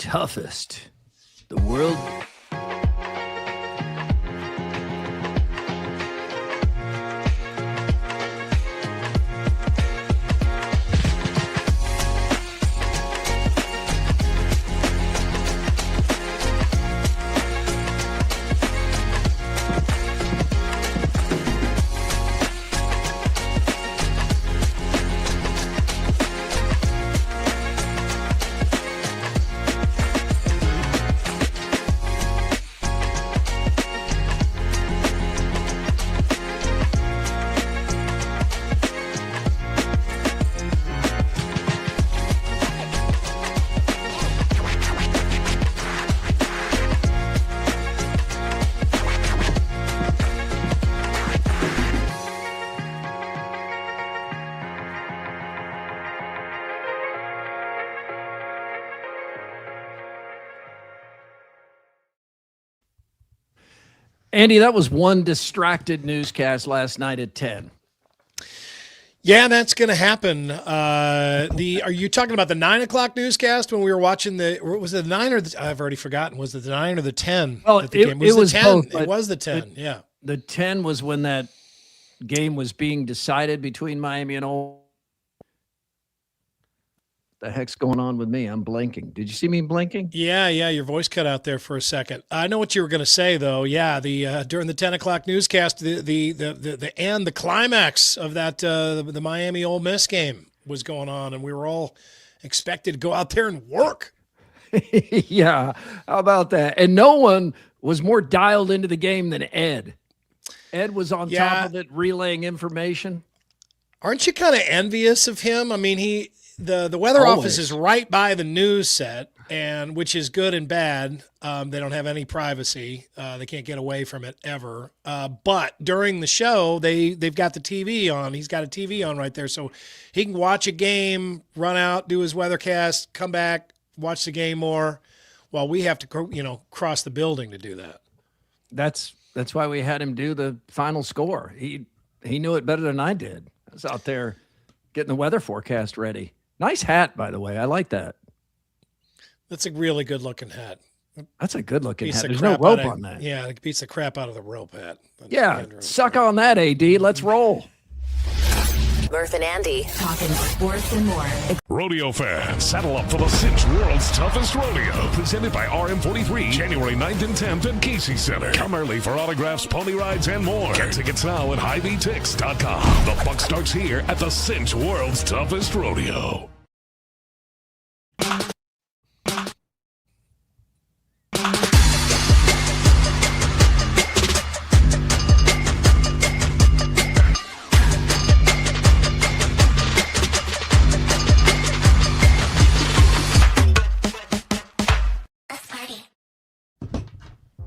toughest. The world. Andy, that was one distracted newscast last night at 10. Yeah, that's going to happen. Are you talking about the 9 o'clock newscast when we were watching was it the 9 or I've already forgotten. Was it the 9 or the 10? Well, it was 10. Both, it was the 10, yeah. The 10 was when that game was being decided between Miami and Ole. The heck's going on with me? I'm blinking. Did you see me blinking? Yeah. Your voice cut out there for a second. I know what you were going to say, though. Yeah, during the 10 o'clock newscast, the climax of that the Miami Ole Miss game was going on, and we were all expected to go out there and work. Yeah, how about that? And no one was more dialed into the game than Ed. Ed was on top of it, relaying information. Aren't you kind of envious of him? I mean, the weather office is right by the news set, and which is good and bad. They don't have any privacy. They can't get away from it ever. But during the show, they've got the TV on. He's got a TV on right there, so he can watch a game, run out, do his weathercast, come back, watch the game more, while we have to cross the building to do that. That's why we had him do the final score. He knew it better than I did. I was out there getting the weather forecast ready. Nice hat, by the way. I like that. That's a really good-looking hat. That's a good-looking hat. There's no rope on that. Yeah, it beats the crap out of the rope hat. Yeah, suck on that, AD. Let's roll. Murph and Andy, talking sports and more. Rodeo fans, saddle up for the Cinch World's Toughest Rodeo, presented by RM43, January 9th and 10th at Casey Center. Come early for autographs, pony rides, and more. Get tickets now at HighVTix.com. The buck starts here at the Cinch World's Toughest Rodeo.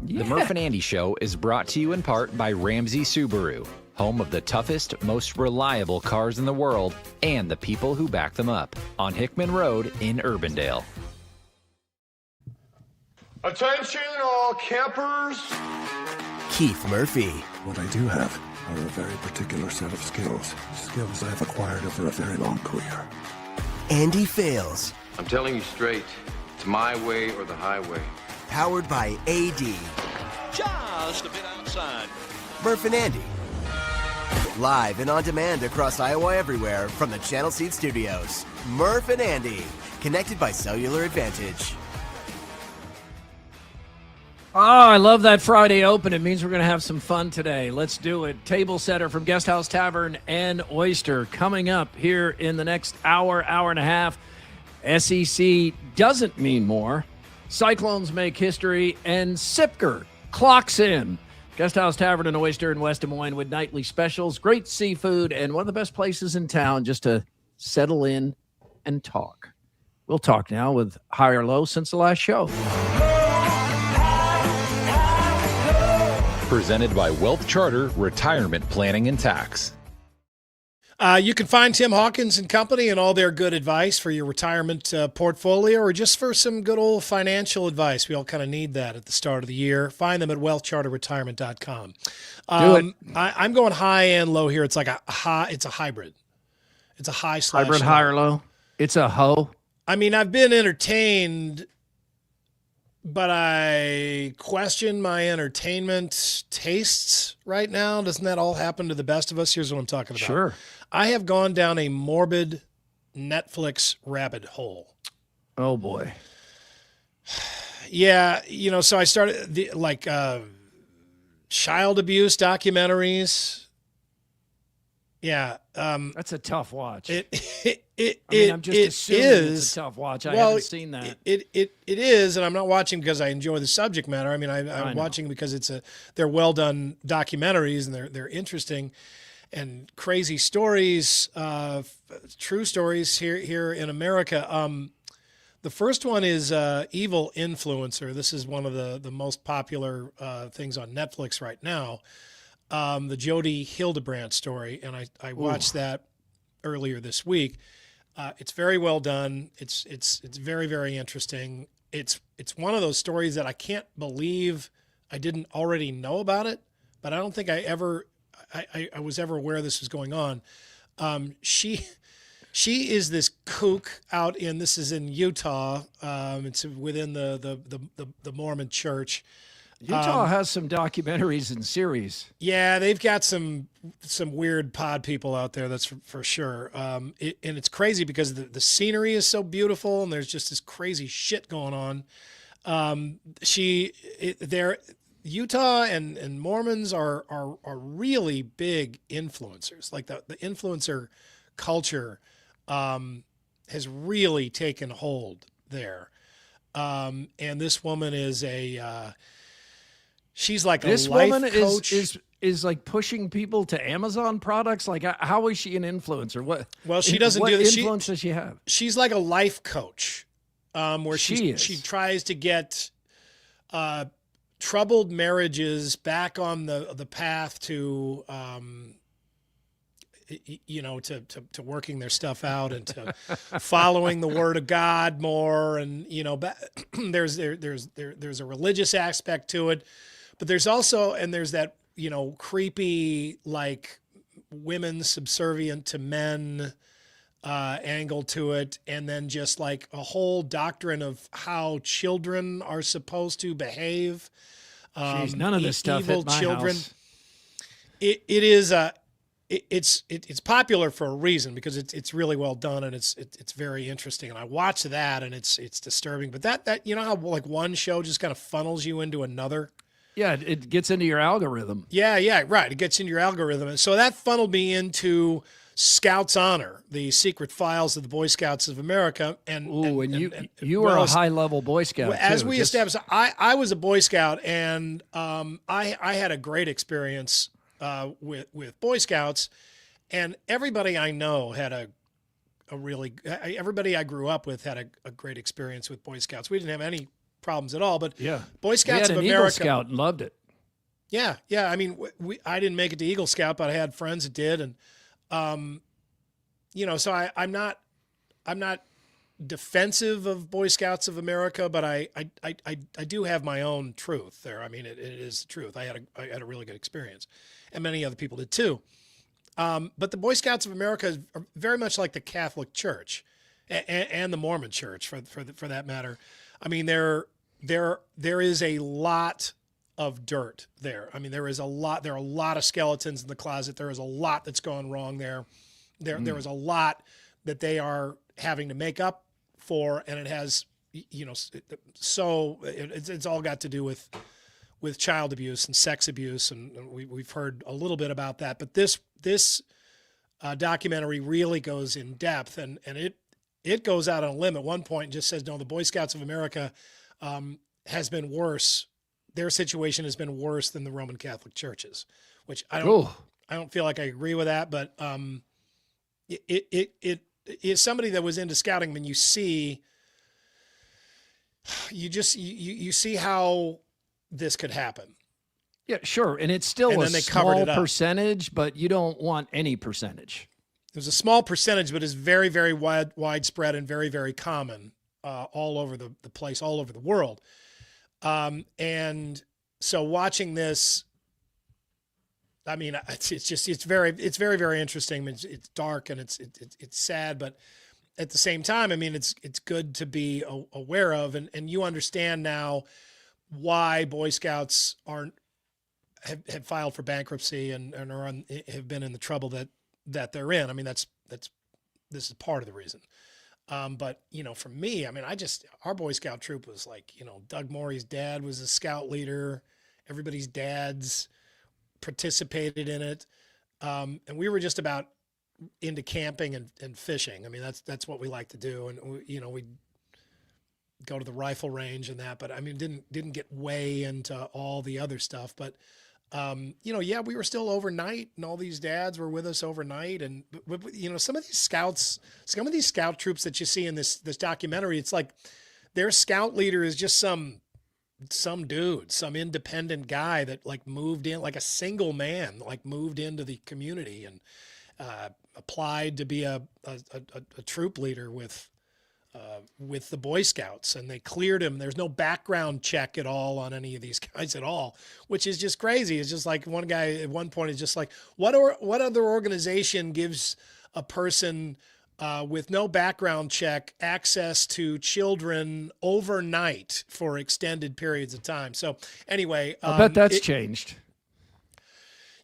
The Murph and Andy Show is brought to you in part by Ramsay Subaru, home of the toughest, most reliable cars in the world and the people who back them up, on Hickman Road in Urbandale. Attention all campers. Keith Murphy. What I do have are a very particular set of skills I've acquired over a very long career. Andy Fales. I'm telling you straight, it's my way or the highway. Powered by AD. Just a bit outside. Murph and Andy. Live and on demand across Iowa everywhere from the Channel Seed Studios. Murph and Andy. Connected by Cellular Advantage. Oh, I love that Friday open. It means we're going to have some fun today. Let's do it. Table setter from Guest House Tavern and Oyster coming up here in the next hour and a half. SEC doesn't mean more. Cyclones make history, and Sipker clocks in. Guest House Tavern and Oyster in West Des Moines with nightly specials, great seafood, and one of the best places in town just to settle in and talk. We'll talk now with high or low since the last show. Presented by Wealth Charter Retirement Planning and Tax. You can find Tim Hawkins and company and all their good advice for your retirement portfolio or just for some good old financial advice. We all kind of need that at the start of the year. Find them at wealthcharterretirement.com. Do it. I'm going high and low here. It's like it's a hybrid. It's a high/low. Hybrid, high or low? It's a hoe. I mean, I've been entertained but I question my entertainment tastes right now. Doesn't that all happen to the best of us? Here's what I'm talking about. Sure. I have gone down a morbid Netflix rabbit hole. Oh boy. Yeah, so I started child abuse documentaries. Yeah, that's a tough watch. I'm just assuming it's a tough watch. I haven't seen that. It is, and I'm not watching because I enjoy the subject matter. I mean, I'm watching because they're well done documentaries and they're interesting and crazy stories, true stories here in America. The first one is Evil Influencer. This is one of the most popular things on Netflix right now. The Jodi Hildebrandt story, and I watched that earlier this week. It's very well done. It's very, very interesting. It's one of those stories that I can't believe I didn't already know about it, but I don't think I was ever aware this was going on. She is this kook this is in Utah. It's within the Mormon church. Utah has some documentaries and series. Yeah, they've got some weird pod people out there. That's for sure. And it's crazy because the scenery is so beautiful, and there's just this crazy shit going on. Utah and Mormons are really big influencers. Like the influencer culture has really taken hold there. And this woman is she's like a life coach. Is like pushing people to Amazon products. Like, how is she an influencer? Well, she doesn't what do this. influence does she have? She's like a life coach, where she tries to get troubled marriages back on the path to to working their stuff out and to following the word of God more. And there's a religious aspect to it, but there's also there's that creepy, like, women subservient to men angle to it, and then just like a whole doctrine of how children are supposed to behave. None of this stuff evil hit my children. house. It is it's popular for a reason, because it's really well done, and it's very interesting. And I watched that, and it's disturbing. But that how like one show just kind of funnels you into another. Yeah, it gets into your algorithm. Yeah, right. It gets into your algorithm. And so that funneled me into Scouts Honor, the secret files of the Boy Scouts of America. And you are a high-level Boy Scout, as too. we established, I was a Boy Scout, and I had a great experience with Boy Scouts, and everybody I know had everybody I grew up with had a great experience with Boy Scouts. We didn't have any problems at all, but yeah, Boy Scouts of America. Eagle Scout and loved it. Yeah. I mean, I didn't make it to Eagle Scout, but I had friends that did, and so I'm not defensive of Boy Scouts of America, but I do have my own truth there. I mean, it is the truth. I had a really good experience, and many other people did too. But the Boy Scouts of America are very much like the Catholic Church and the Mormon Church, for that matter. I mean, there is a lot of dirt there. I mean, there are a lot of skeletons in the closet. There is a lot that's gone wrong there. There is a lot that they are having to make up for, and it has, it's all got to do with child abuse and sex abuse, and we've heard a little bit about that. But this documentary really goes in depth, and it goes out on a limb at one point and just says, no, the Boy Scouts of America has been worse. Their situation has been worse than the Roman Catholic churches, which I don't feel like I agree with that, but it is somebody that was into scouting. When you see how this could happen. Yeah, sure. And it's still a small percentage, but you don't want any percentage. There's a small percentage, but it's very, very widespread and very, very common all over the place, all over the world. And so watching this, I mean, it's very, very interesting. It's dark and it's sad, but at the same time, I mean, it's good to be aware of, and you understand now why Boy Scouts have filed for bankruptcy and have been in the trouble that they're in. I mean, this is part of the reason. But for me, I mean, our Boy Scout troop was like, Doug Morey's dad was a scout leader. Everybody's dads participated in it. And we were just about into camping and fishing. I mean, that's what we like to do. And we'd go to the rifle range and that, but I mean, didn't get way into all the other stuff, but yeah, we were still overnight, and all these dads were with us overnight. And some of these scout troops that you see in this documentary, it's like their scout leader is just some dude, some independent guy that like moved in, like a single man, like moved into the community and applied to be a troop leader with the Boy Scouts, and they cleared him. There's no background check at all on any of these guys at all, which is just crazy. It's just like one guy at one point is just like, what other organization gives a person with no background check access to children overnight for extended periods of time? So anyway, I bet that's changed.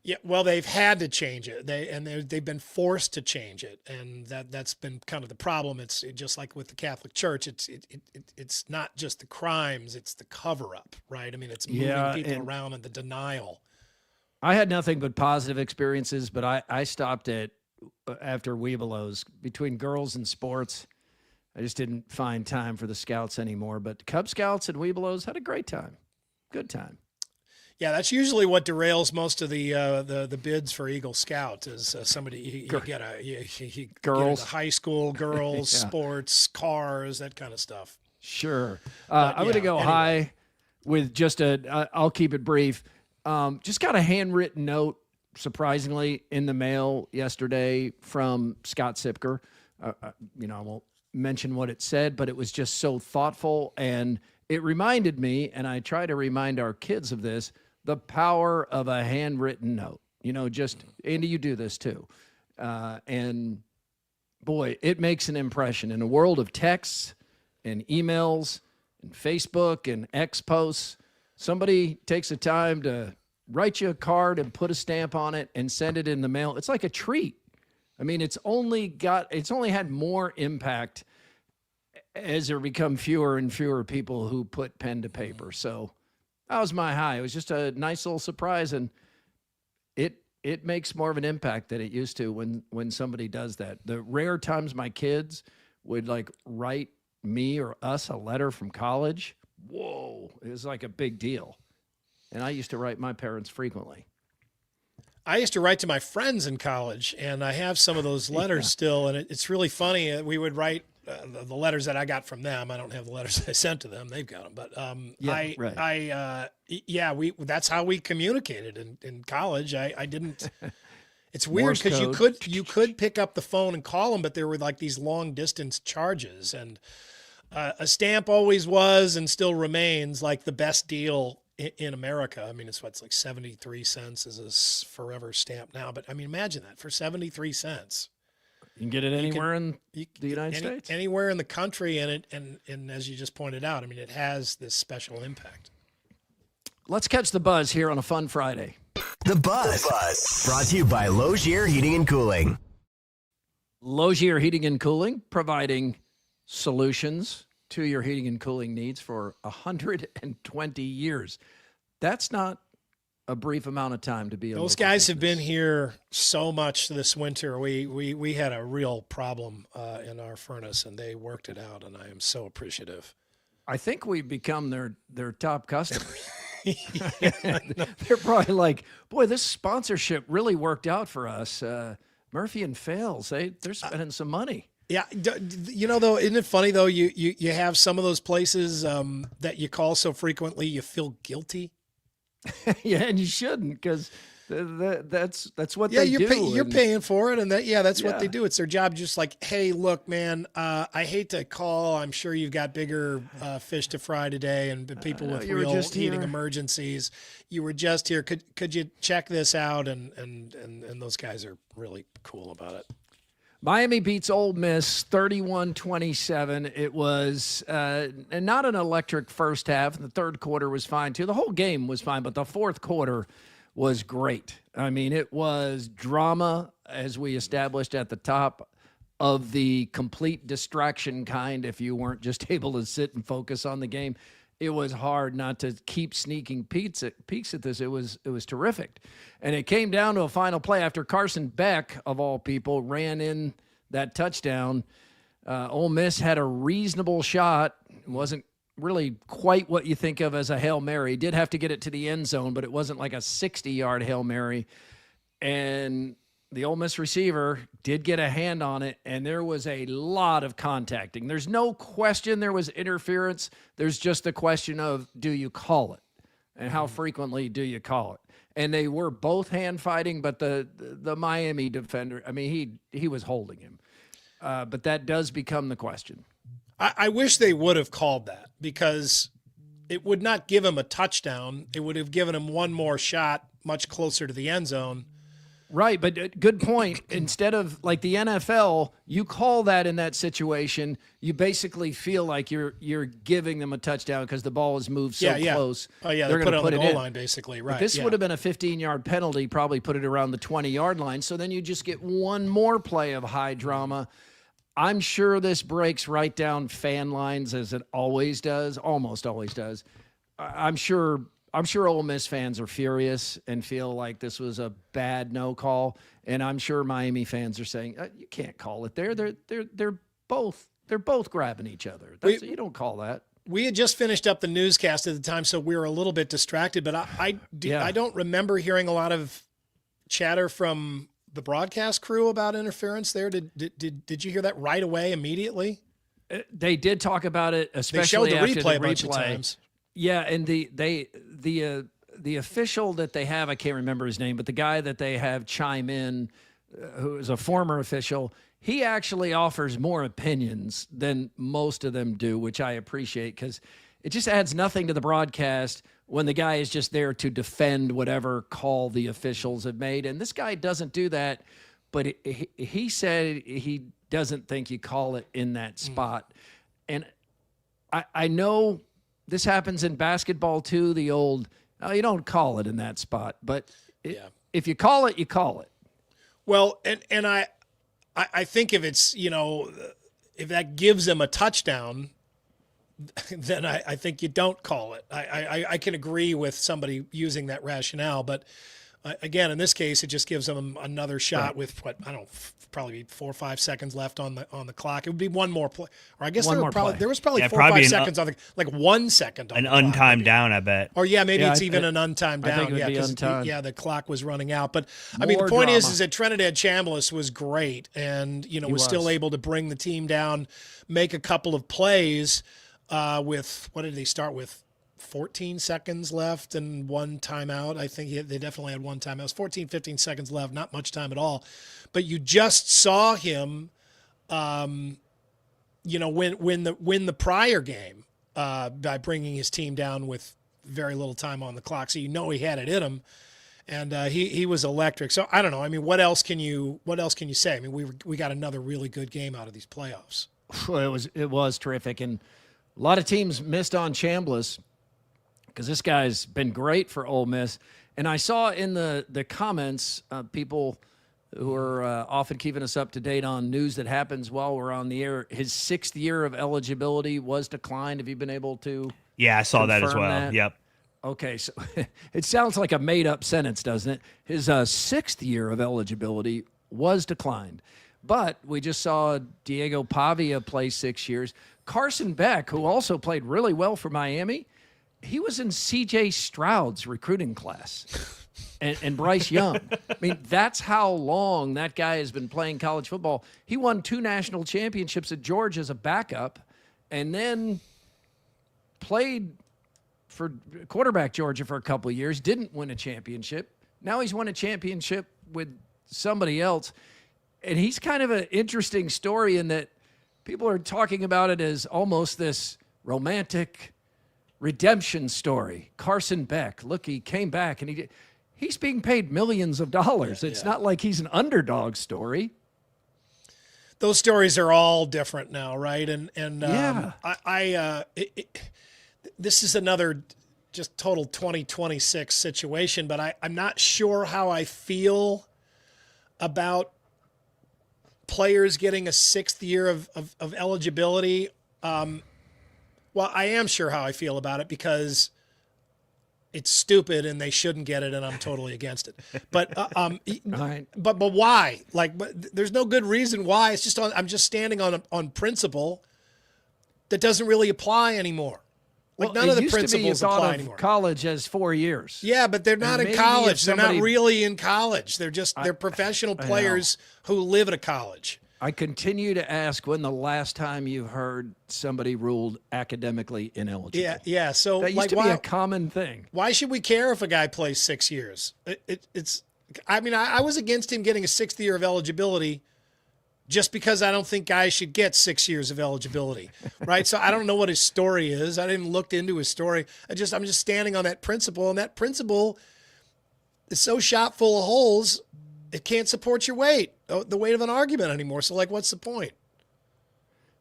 Yeah, well, they've had to change it. They've been forced to change it, and that's been kind of the problem. It's just like with the Catholic Church. It's not just the crimes; it's the cover up, right? I mean, it's moving people around and the denial. I had nothing but positive experiences, but I stopped after Webelos between girls and sports. I just didn't find time for the Scouts anymore. But Cub Scouts and Webelos had a great time, good time. Yeah, that's usually what derails most of the bids for Eagle Scout is somebody you get girls, get high school girls, sports, cars, that kind of stuff. Sure, I'm going to go high with just I'll keep it brief. Just got a handwritten note, surprisingly, in the mail yesterday from Scott Sipker. I won't mention what it said, but it was just so thoughtful, and it reminded me, and I try to remind our kids of this, the power of a handwritten note. Just, Andy, you do this too. And boy, it makes an impression in a world of texts and emails and Facebook and X posts. Somebody takes the time to write you a card and put a stamp on it and send it in the mail. It's like a treat. I mean, it's only had more impact as there become fewer and fewer people who put pen to paper. So that was my high. It was just a nice little surprise, and it makes more of an impact than it used to when somebody does that. The rare times my kids would like write me or us a letter from college, whoa, it was like a big deal. And I used to write my parents frequently. I used to write to my friends in college, and I have some of those letters still, and it's really funny. We would write the letters that I got from them. I don't have the letters I sent to them. They've got them. But that's how we communicated in college. I didn't. It's weird because you could pick up the phone and call them, but there were like these long distance charges, and a stamp always was and still remains like the best deal in America. I mean, it's like 73 cents is a forever stamp now, but I mean, imagine that for 73 cents. You can get it anywhere in the United States, anywhere in the country, and as you just pointed out, I mean, it has this special impact. Let's catch the buzz here on a fun Friday. The Buzz. Brought to you by Logier Heating and Cooling. Logier Heating and Cooling, providing solutions to your heating and cooling needs for 120 years. That's not a brief amount of time to be a Those guys have been here so much this winter. We had a real problem in our furnace, and they worked it out, and I am so appreciative. I think we've become their top customers. They're probably like, boy, this sponsorship really worked out for us. Murphy and Fales, they're spending some money. Yeah, though, isn't it funny though? You have some of those places that you call so frequently, you feel guilty. Yeah, and you shouldn't, because that's what they do. You're paying for it, and that's what they do. It's their job. Just like, hey, look, man, I hate to call. I'm sure you've got bigger fish to fry today, and people with real heating emergencies. You were just here. Could you check this out? And those guys are really cool about it. Miami beats Ole Miss 31-27. It was not an electric first half. The third quarter was fine, too. The whole game was fine, but the fourth quarter was great. I mean, it was drama, as we established at the top, of the complete distraction kind if you weren't just able to sit and focus on the game. It was hard not to keep sneaking peeks at this. It was terrific. And it came down to a final play after Carson Beck, of all people, ran in that touchdown. Ole Miss had a reasonable shot. It wasn't really quite what you think of as a Hail Mary. Did have to get it to the end zone, but it wasn't like a 60-yard Hail Mary. And the Ole Miss receiver did get a hand on it, and there was a lot of contacting. There's no question there was interference. There's just the question of, do you call it? And how frequently do you call it? And they were both hand fighting, but the Miami defender, I mean, he was holding him. But that does become the question. I wish they would have called that, because it would not give him a touchdown. It would have given him one more shot much closer to the end zone. Right, but good point. Instead of like the NFL, you call that in that situation, you basically feel like you're giving them a touchdown because the ball has moved so close. Oh, yeah, they're going to put it on it the in. goal line, basically. Right. But this would have been a 15-yard penalty, probably put it around the 20-yard line, so then you just get one more play of high drama. I'm sure this breaks right down fan lines, as it always does, almost always does. I'm sure Ole Miss fans are furious and feel like this was a bad no call, and I'm sure Miami fans are saying you can't call it there. They're both grabbing each other. You don't call that. We had just finished up the newscast at the time, so we were a little bit distracted. But I don't remember hearing a lot of chatter from the broadcast crew about interference there. Did you hear that right away, immediately? They did talk about it, especially they showed the after replay the a bunch of times. Yeah, and the official that they have, I can't remember his name, but the guy that they have chime in, who is a former official, he actually offers more opinions than most of them do, which I appreciate, because it just adds nothing to the broadcast when the guy is just there to defend whatever call the officials have made. And this guy doesn't do that, but he said he doesn't think you call it in that spot. And I know this happens in basketball too, the old, you don't call it in that spot. But if you call it, you call it. Well, and I think if it's, if that gives them a touchdown, then I think you don't call it. I can agree with somebody using that rationale, but again, in this case, it just gives them another shot with probably 4 or 5 seconds left on the clock. It would be one more play, or I guess there was probably 4 or 5 seconds on the 1 second on an the clock, untimed down, I bet. Or maybe it's even an untimed down. Because the clock was running out. But I mean, the point is that Trinidad Chambliss was great, and was still able to bring the team down, make a couple of plays with, what did they start with? 14 seconds left and one timeout. I think they definitely had one timeout. It was 14, 15 seconds left, not much time at all. But you just saw him, win the prior game by bringing his team down with very little time on the clock. So he had it in him, and he was electric. So I don't know. I mean, what else can you say? I mean, we got another really good game out of these playoffs. It was terrific, and a lot of teams missed on Chambliss, because this guy's been great for Ole Miss. And I saw in the comments, people who are often keeping us up to date on news that happens while we're on the air, his 6th year of eligibility was declined. Have you been able to Yeah, I saw that as well. That? Yep. Okay, so it sounds like a made-up sentence, doesn't it? His 6th year of eligibility was declined. But we just saw Diego Pavia play 6 years. Carson Beck, who also played really well for Miami, he was in C.J. Stroud's recruiting class, and Bryce Young. I mean, that's how long that guy has been playing college football. He won 2 national championships at Georgia as a backup, and then played for quarterback Georgia for a couple of years, didn't win a championship. Now he's won a championship with somebody else. And he's kind of an interesting story in that people are talking about it as almost this romantic redemption story. Carson Beck, look, he came back and he's being paid millions of dollars. It's not like he's an underdog story. those stories are all different now, right? And this is another just total 2026 situation, but I'm not sure how I feel about players getting a 6th year of eligibility. Well, I am sure how I feel about it because it's stupid and they shouldn't get it, and I'm totally against it. But right. but why? Like, there's no good reason why. It's just I'm just standing on principle that doesn't really apply anymore. Like, none of the principles apply anymore. College as 4 years. Yeah, but they're not in college. They're not really in college. They're professional players who live at a college. I continue to ask when the last time you heard somebody ruled academically ineligible. Yeah. So that used to be a common thing. Why should we care if a guy plays 6 years? I was against him getting a 6th year of eligibility just because I don't think guys should get 6 years of eligibility, right? So I don't know what his story is. I didn't look into his story. I'm just standing on that principle, and that principle is so shot full of holes, it can't support your weight, the weight of an argument anymore. So, like, what's the point?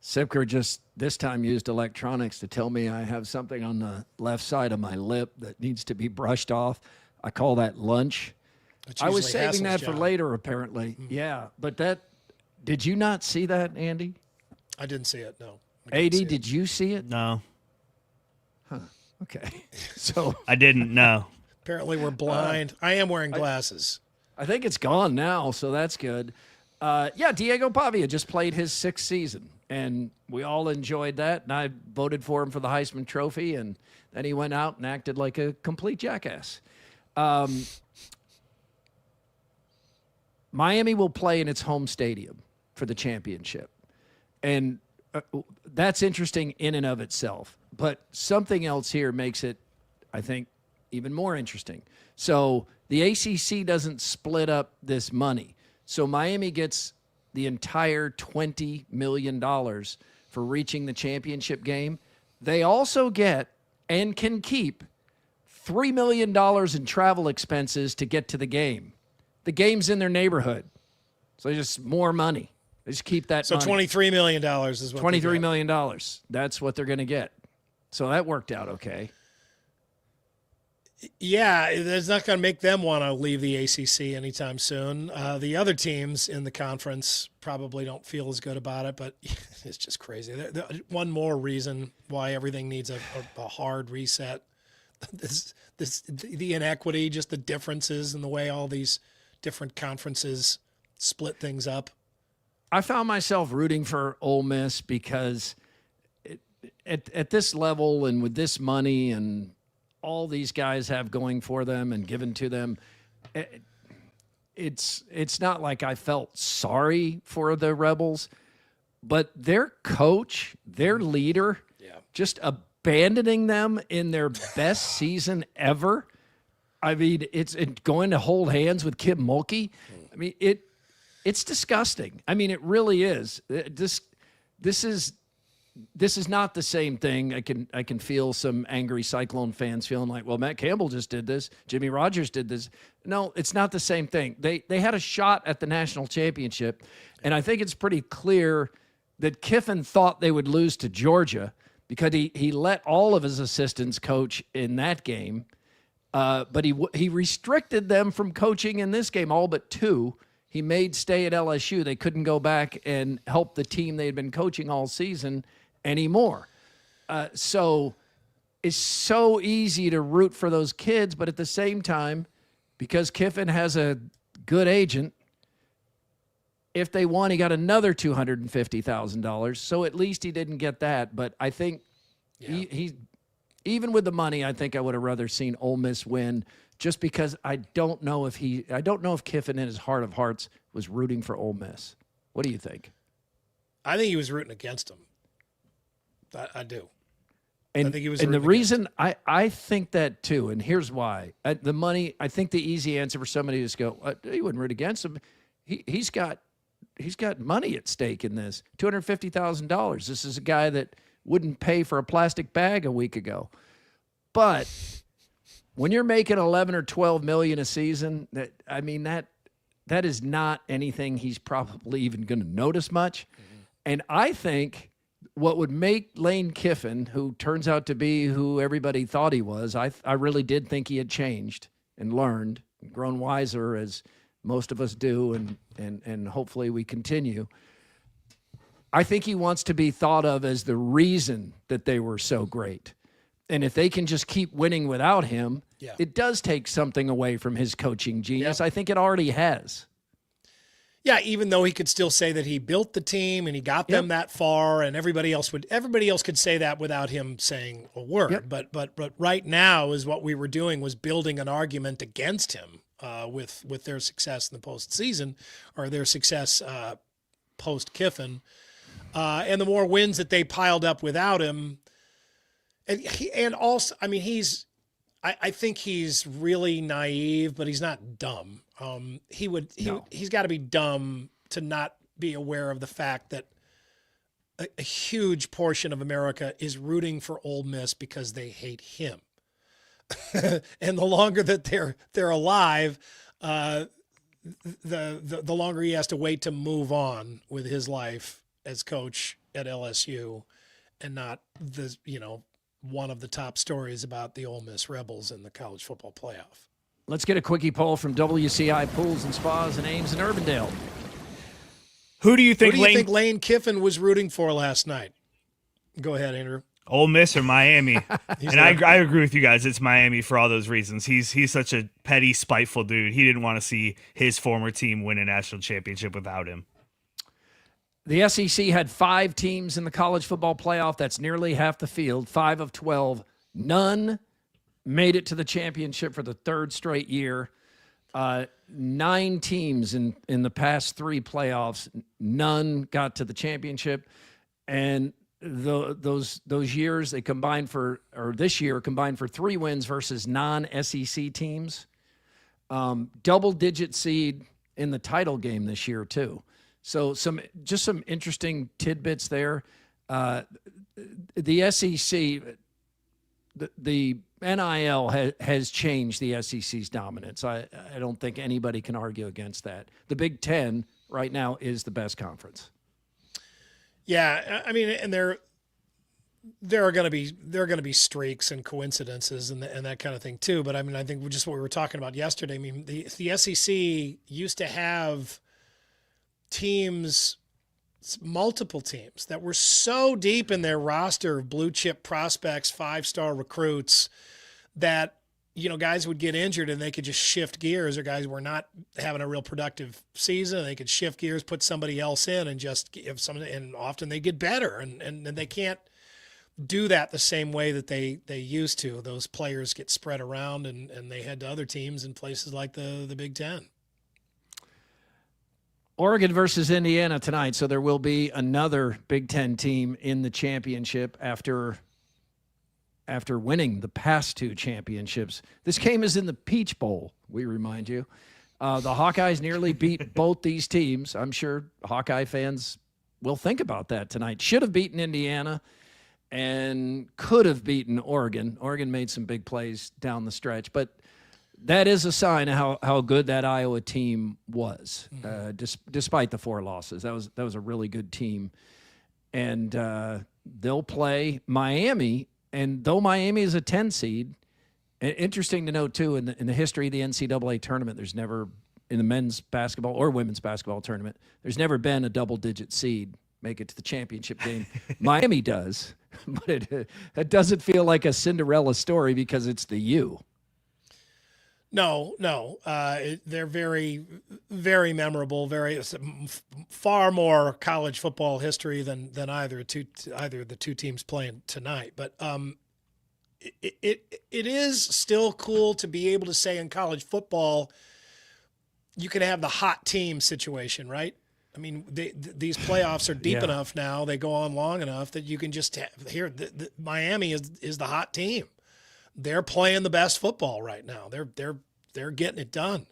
Sipker just this time used electronics to tell me I have something on the left side of my lip that needs to be brushed off. I call that lunch. I was saving that for later, apparently. Mm-hmm. Yeah, but did you not see that, Andy? I didn't see it, no. AD, did you see it? No. Huh, okay. So I didn't, no. Apparently we're blind. I am wearing glasses. I think it's gone now, so that's good. Diego Pavia just played his 6th season, and we all enjoyed that, and I voted for him for the Heisman Trophy, and then he went out and acted like a complete jackass. Miami will play in its home stadium for the championship, and that's interesting in and of itself, but something else here makes it, I think, even more interesting. So the ACC doesn't split up this money. So Miami gets the entire $20 million for reaching the championship game. They also get and can keep $3 million in travel expenses to get to the game. The game's in their neighborhood. So just more money. They just keep that money. So $23 million is what $23 million. That's what they're going to get. So that worked out okay. Yeah, it's not going to make them want to leave the ACC anytime soon. The other teams in the conference probably don't feel as good about it, but it's just crazy. One more reason why everything needs a hard reset. The inequity, just the differences in the way all these different conferences split things up. I found myself rooting for Ole Miss because at this level and with this money and all these guys have going for them and given to them, it's not like I felt sorry for the Rebels, but their coach, their leader, just abandoning them in their best season ever. I mean, it's going to hold hands with Kim Mulkey. I mean, it's disgusting. I mean, it really is. This is not the same thing. I can feel some angry Cyclone fans feeling like, well, Matt Campbell just did this. Jimmy Rogers did this. No, it's not the same thing. They had a shot at the national championship, and I think it's pretty clear that Kiffin thought they would lose to Georgia because he let all of his assistants coach in that game, but he restricted them from coaching in this game, all but 2. He made stay at LSU. They couldn't go back and help the team they had been coaching all season anymore. So it's so easy to root for those kids, but at the same time, because Kiffin has a good agent, if they won, he got another $250,000. So at least he didn't get that. But I think he even with the money, I think I would have rather seen Ole Miss win, just because I don't know if Kiffin in his heart of hearts was rooting for Ole Miss. What do you think? I think he was rooting against him. I do. And, I think he was. And the reason I think that too, and here's why: the money. I think the easy answer for somebody is go, he wouldn't root against him. He's got money at stake in this. $250,000. This is a guy that wouldn't pay for a plastic bag a week ago. But when you're making 11 or 12 million a season, that is not anything he's probably even going to notice much. And I think what would make Lane Kiffin, who turns out to be who everybody thought he was, I really did think he had changed and learned and grown wiser, as most of us do, and hopefully we continue. I think he wants to be thought of as the reason that they were so great. And if they can just keep winning without him, it does take something away from his coaching genius. I think it already has. Yeah, even though he could still say that he built the team and he got them that far, and everybody else could say that without him saying a word. But right now is what we were doing was building an argument against him with their success in the postseason, or their success post Kiffin, and the more wins that they piled up without him, and also, I mean, I think he's really naive, but he's not dumb. He's got to be dumb to not be aware of the fact that a huge portion of America is rooting for Ole Miss because they hate him. And the longer that they're alive, the longer he has to wait to move on with his life as coach at LSU, and not one of the top stories about the Ole Miss Rebels in the college football playoff. Let's get a quickie poll from WCI Pools and Spas in Ames and Urbandale. Who do you think Lane Kiffin was rooting for last night? Go ahead, Andrew. Ole Miss or Miami? And I agree with you guys. It's Miami for all those reasons. He's such a petty, spiteful dude. He didn't want to see his former team win a national championship without him. The SEC had 5 teams in the college football playoff. That's nearly half the field, 5 of 12. None made it to the championship for the 3rd straight year. 9 teams in the past 3 playoffs. None got to the championship. And those years, this year combined for 3 wins versus non-SEC teams. Double-digit seed in the title game this year, too. So some interesting tidbits there. The SEC, the NIL has changed the SEC's dominance. I don't think anybody can argue against that. The Big Ten right now is the best conference. Yeah, I mean, and there are going to be streaks and coincidences and that kind of thing too. But I mean, I think just what we were talking about yesterday. I mean, the SEC used to have multiple teams that were so deep in their roster of blue chip prospects, 5-star recruits, that guys would get injured and they could just shift gears, or guys were not having a real productive season. They could shift gears, put somebody else in, and just give somebody, and often they get better, and they can't do that the same way that they used to. Those players get spread around and they head to other teams in places like the Big Ten. Oregon versus Indiana tonight, so there will be another Big Ten team in the championship after winning the past 2 championships. This game is in the Peach Bowl, we remind you. The Hawkeyes nearly beat both these teams. I'm sure Hawkeye fans will think about that tonight. Should have beaten Indiana and could have beaten Oregon. Oregon made some big plays down the stretch, but that is a sign of how good that Iowa team was, despite the 4 losses. That was a really good team. And they'll play Miami, and though Miami is a 10 seed, interesting to note, too, in the history of the NCAA tournament, there's never, in the men's basketball or women's basketball tournament, there's never been a double-digit seed make it to the championship game. Miami does, but it doesn't feel like a Cinderella story because it's the U. No. They're very, very memorable. Far more college football history than either of the 2 teams playing tonight. But it is still cool to be able to say in college football, you can have the hot team situation, right? I mean, these playoffs are deep enough now. They go on long enough that you can just Miami is the hot team. They're playing the best football right now. They're getting it done.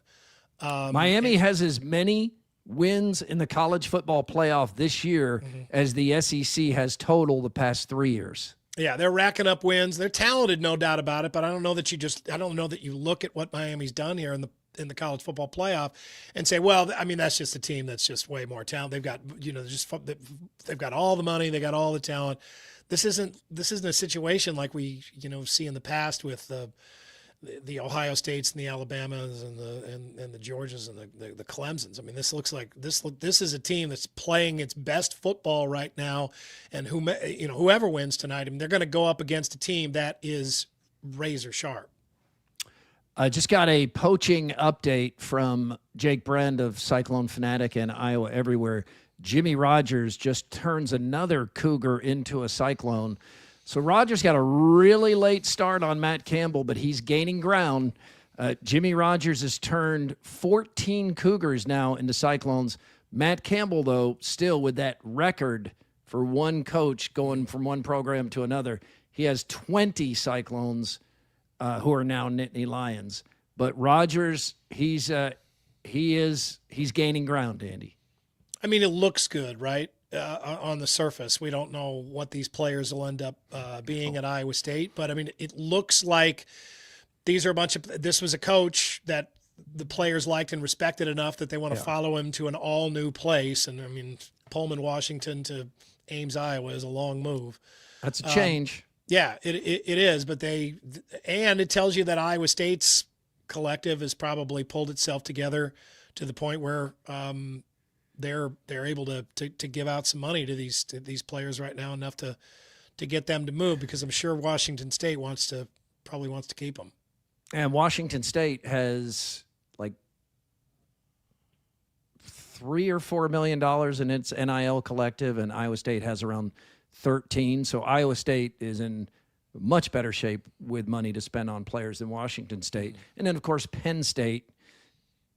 Miami has as many wins in the college football playoff this year as the SEC has total the past 3 years. Yeah, they're racking up wins. They're talented, no doubt about it. But I don't know that you look at what Miami's done here in in the college football playoff and say, well, I mean, that's just a team that's just way more talented. They've got, they've got all the money, they got all the talent. This isn't a situation like we, see in the past with the Ohio States and the Alabamas and the Georgias and the Clemsons. I mean, this looks like this is a team that's playing its best football right now, and whoever wins tonight, I mean, they're going to go up against a team that is razor sharp. I just got a poaching update from Jake Brand of Cyclone Fanatic and Iowa Everywhere. Jimmy Rogers just turns another Cougar into a Cyclone. So Rogers got a really late start on Matt Campbell, but he's gaining ground. Jimmy Rogers has turned 14 Cougars now into Cyclones. Matt Campbell, though, still with that record for one coach going from one program to another, he has 20 Cyclones who are now Nittany Lions. But Rogers, he's gaining ground, Andy. I mean, it looks good, right? On the surface, we don't know what these players will end up being at Iowa State, but I mean, it looks like this was a coach that the players liked and respected enough that they want to follow him to an all new place. And I mean, Pullman, Washington to Ames, Iowa is a long move. That's a change. Yeah, it is, but it tells you that Iowa State's collective has probably pulled itself together to the point where, they're able to give out some money to these players right now, enough to get them to move, because I'm sure Washington State probably wants to keep them. And Washington State has like $3 or $4 million in its NIL collective, and Iowa State has around 13. So Iowa State is in much better shape with money to spend on players than Washington State. And then, of course, Penn State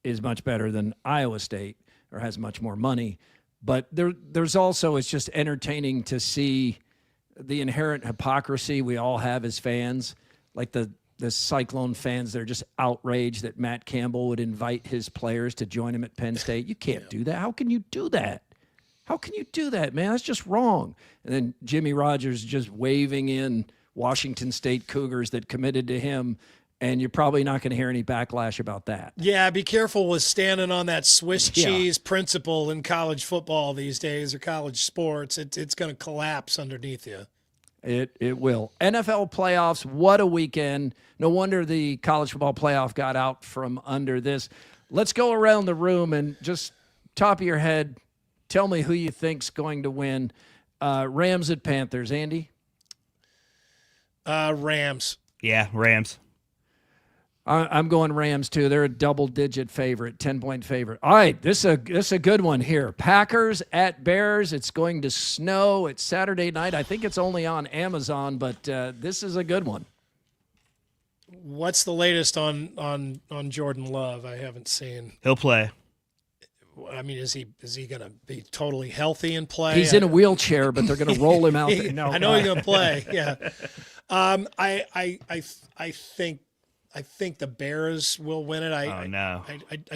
is much better than Iowa State, or has much more money. But there's also, it's just entertaining to see the inherent hypocrisy we all have as fans. Like the Cyclone fans, they're just outraged that Matt Campbell would invite his players to join him at Penn State. You can't do that. How can you do that? How can you do that, man? That's just wrong. And then Jimmy Rogers just waving in Washington State Cougars that committed to him, and you're probably not going to hear any backlash about that. Yeah, be careful with standing on that Swiss cheese principle in college football these days, or college sports. It's going to collapse underneath you. It will. NFL playoffs, what a weekend. No wonder the college football playoff got out from under this. Let's go around the room and just top of your head, tell me who you think's going to win. Rams at Panthers. Andy? Rams. Yeah, Rams. I'm going Rams, too. They're a double-digit favorite, 10-point favorite. All right, this is a good one here. Packers at Bears. It's going to snow. It's Saturday night. I think it's only on Amazon, but this is a good one. What's the latest on Jordan Love? I haven't seen. He'll play. I mean, is he going to be totally healthy and play? He's in a wheelchair, but they're going to roll him out there. No, I know he's going to play. Yeah. I think the Bears will win it. I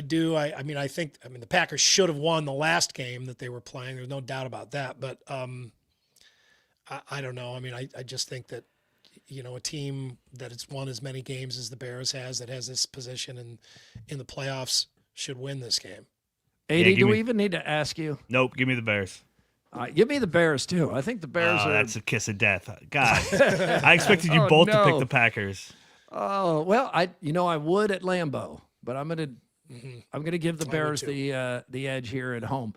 do. I mean, the Packers should have won the last game that they were playing. There's no doubt about that. But I don't know. I mean, I just think that, a team that has won as many games as the Bears has, that has this position in the playoffs, should win this game. 80, do we even need to ask you? Nope, give me the Bears. Give me the Bears, too. I think the Bears are... that's a kiss of death. God, I expected you both to pick the Packers. Oh, well, I would at Lambeau, but I'm gonna give the Bears the edge here at home.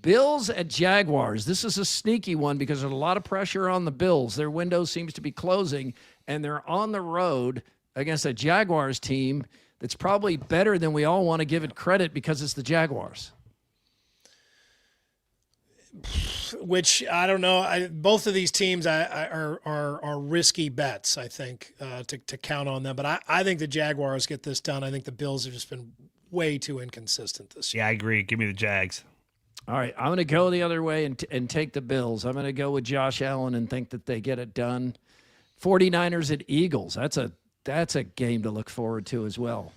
Bills at Jaguars. This is a sneaky one because there's a lot of pressure on the Bills. Their window seems to be closing, and they're on the road against a Jaguars team that's probably better than we all want to give it credit because it's the Jaguars. Which I don't know. Both of these teams are risky bets, I think, to count on them. But I think the Jaguars get this done. I think the Bills have just been way too inconsistent this year. Yeah, I agree. Give me the Jags. All right, I'm going to go the other way and take the Bills. I'm going to go with Josh Allen and think that they get it done. 49ers at Eagles. That's a game to look forward to as well.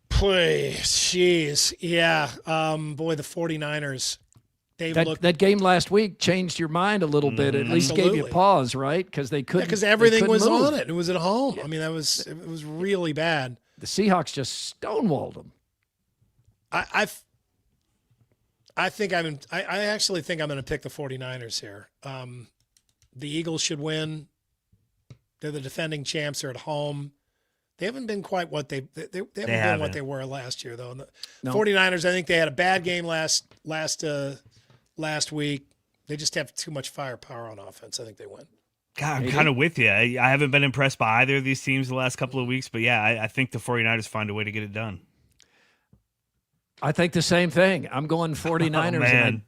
Please, jeez. Yeah. Boy, the 49ers. That game last week changed your mind a little bit. At least gave you pause, right? Because they couldn't. Because everything was move. on it. It was at home. Yeah. I mean, it was really bad. the Seahawks just stonewalled them. I actually think I'm going to pick the 49ers here. The Eagles should win. They're the defending champs. They're at home. They haven't been quite what they haven't been what they were last year, though. And the 49ers, I think they had a bad game last week. They just have too much firepower on offense. I think they win. God, I'm kind of with you. I haven't been impressed by either of these teams the last couple of weeks, but yeah, I think the 49ers find a way to get it done. I think the same thing. I'm going 49ers. Oh, man.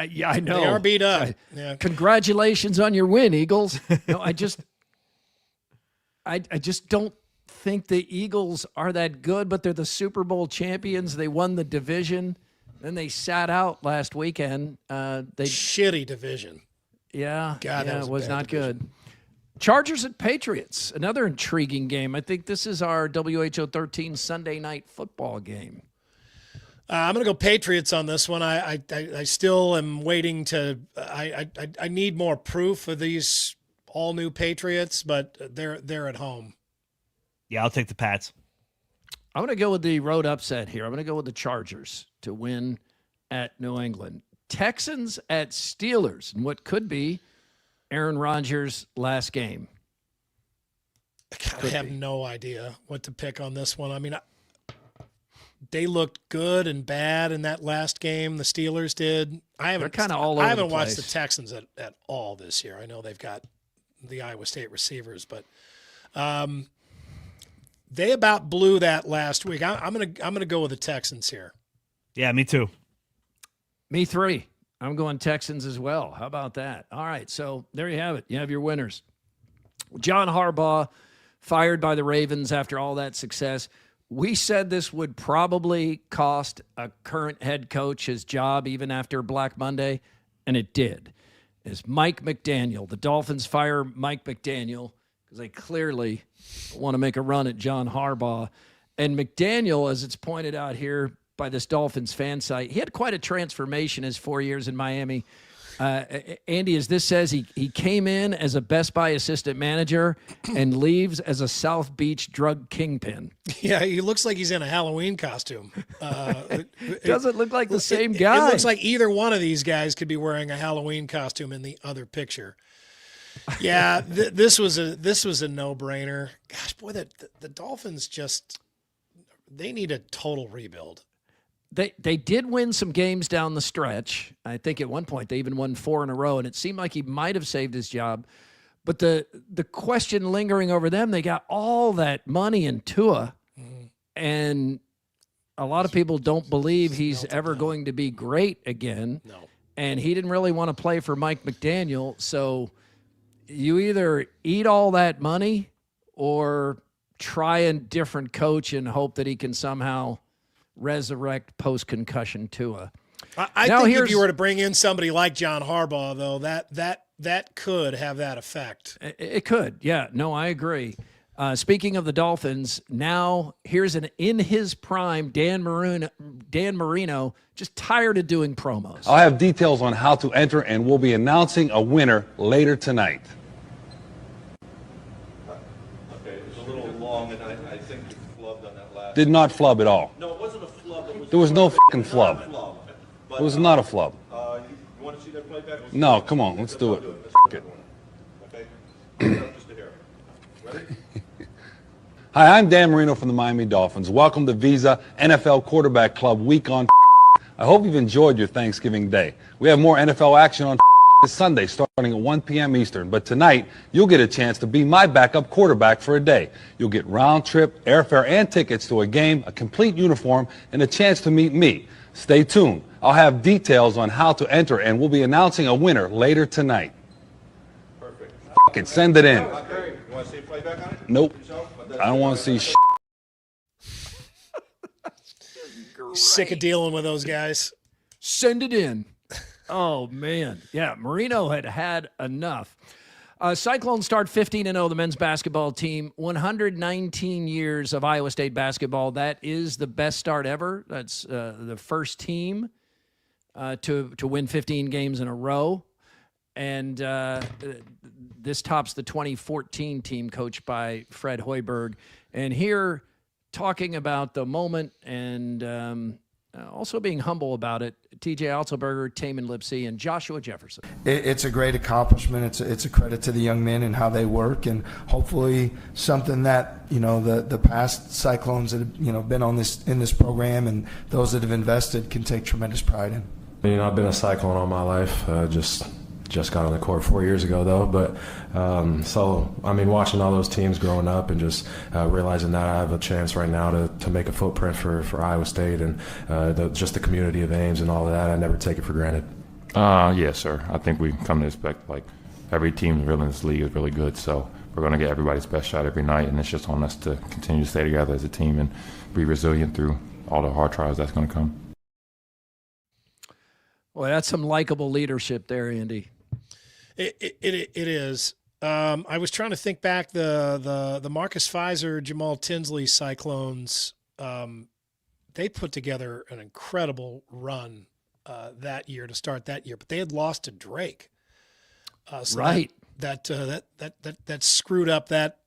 Yeah, I know. They are beat up. Yeah. Congratulations on your win, Eagles. No, I just don't think the Eagles are that good, but they're the Super Bowl champions. They won the division. Then they sat out last weekend. Shitty division. Yeah, God, yeah, that was not division. good. Chargers at Patriots, another intriguing game. I think this is our WHO 13 Sunday night football game. I'm going to go Patriots on this one. I still am waiting to. I need more proof of these all new Patriots, but they're at home. Yeah, I'll take the Pats. I'm going to go with the road upset here. I'm going to go with the Chargers to win at New England. Texans at Steelers, and what could be Aaron Rodgers' last game. I have no idea what to pick on this one. I mean, they looked good and bad in that last game. The Steelers did. I haven't watched the Texans at all this year. I know they've got the Iowa State receivers, but they about blew that last week. I'm gonna go with the Texans here. Yeah, me too. Me three. I'm going Texans as well. How about that? All right, so there you have it. You have your winners. John Harbaugh fired by the Ravens after all that success. We said this would probably cost a current head coach his job even after Black Monday, and it did. As Mike McDaniel, the Dolphins fire Mike McDaniel because they clearly want to make a run at John Harbaugh. And McDaniel, as it's pointed out here by this Dolphins fan site, he had quite a transformation his 4 years in Miami. Andy, as this says, he came in as a Best Buy assistant manager and leaves as a South Beach drug kingpin. Yeah, he looks like he's in a Halloween costume. Doesn't look like the same guy. It looks like either one of these guys could be wearing a Halloween costume in the other picture. Yeah, this was a no-brainer. Gosh, boy, the Dolphins they need a total rebuild. They did win some games down the stretch. I think at one point they even won 4 in a row, and it seemed like he might have saved his job. But the question lingering over them, they got all that money in Tua, and a lot of people don't believe he's ever going to be great again. No. And he didn't really want to play for Mike McDaniel, so you either eat all that money or try a different coach and hope that he can somehow resurrect post-concussion Tua. I think if you were to bring in somebody like John Harbaugh, though, that could have that effect. It could, yeah. No, I agree. Speaking of the Dolphins, now here's an in his prime Dan Marino, just tired of doing promos. I'll have details on how to enter, and we'll be announcing a winner later tonight. Okay, it was a little long, and I think you flubbed on that last. Did not flub at all. No, it wasn't a flub. There was no fucking flub. It was not a flub. You want to see that playback? No, come on, let's do it. F*** it. Okay. Just to hear. Ready? Hi, I'm Dan Marino from the Miami Dolphins. Welcome to Visa NFL Quarterback Club Week on. I hope you've enjoyed your Thanksgiving Day. We have more NFL action on this Sunday starting at 1 p.m. Eastern. But tonight, you'll get a chance to be my backup quarterback for a day. You'll get round-trip, airfare, and tickets to a game, a complete uniform, and a chance to meet me. Stay tuned. I'll have details on how to enter, and we'll be announcing a winner later tonight. Perfect. F*** it, send it in. Okay. You want to see playback on it? Nope. I don't want to see shit. Sick of dealing with those guys. Send it in. Oh, man. Yeah, Marino had enough. Cyclones start 15-0, the men's basketball team. 119 years of Iowa State basketball. That is the best start ever. That's the first team to win 15 games in a row. And this tops the 2014 team coached by Fred Hoiberg. And here talking about the moment and also being humble about it. TJ Otzelberger, Taman Lipsey, and Joshua Jefferson. It's a great accomplishment. It's a credit to the young men and how they work, and hopefully something that the past Cyclones that have been in this program and those that have invested can take tremendous pride in. I've been a Cyclone all my life. Just got on the court 4 years ago, though. But watching all those teams growing up and just realizing that I have a chance right now to make a footprint for Iowa State and just the community of Ames and all of that, I never take it for granted. Yes, sir. I think we come to expect every team really in this league is really good, so we're going to get everybody's best shot every night, and it's just on us to continue to stay together as a team and be resilient through all the hard trials that's going to come. Well, that's some likable leadership there, Andy. It is. I was trying to think back the Marcus Fizer, Jamal Tinsley Cyclones. They put together an incredible run that year to start that year, but they had lost to Drake. So right. That screwed up that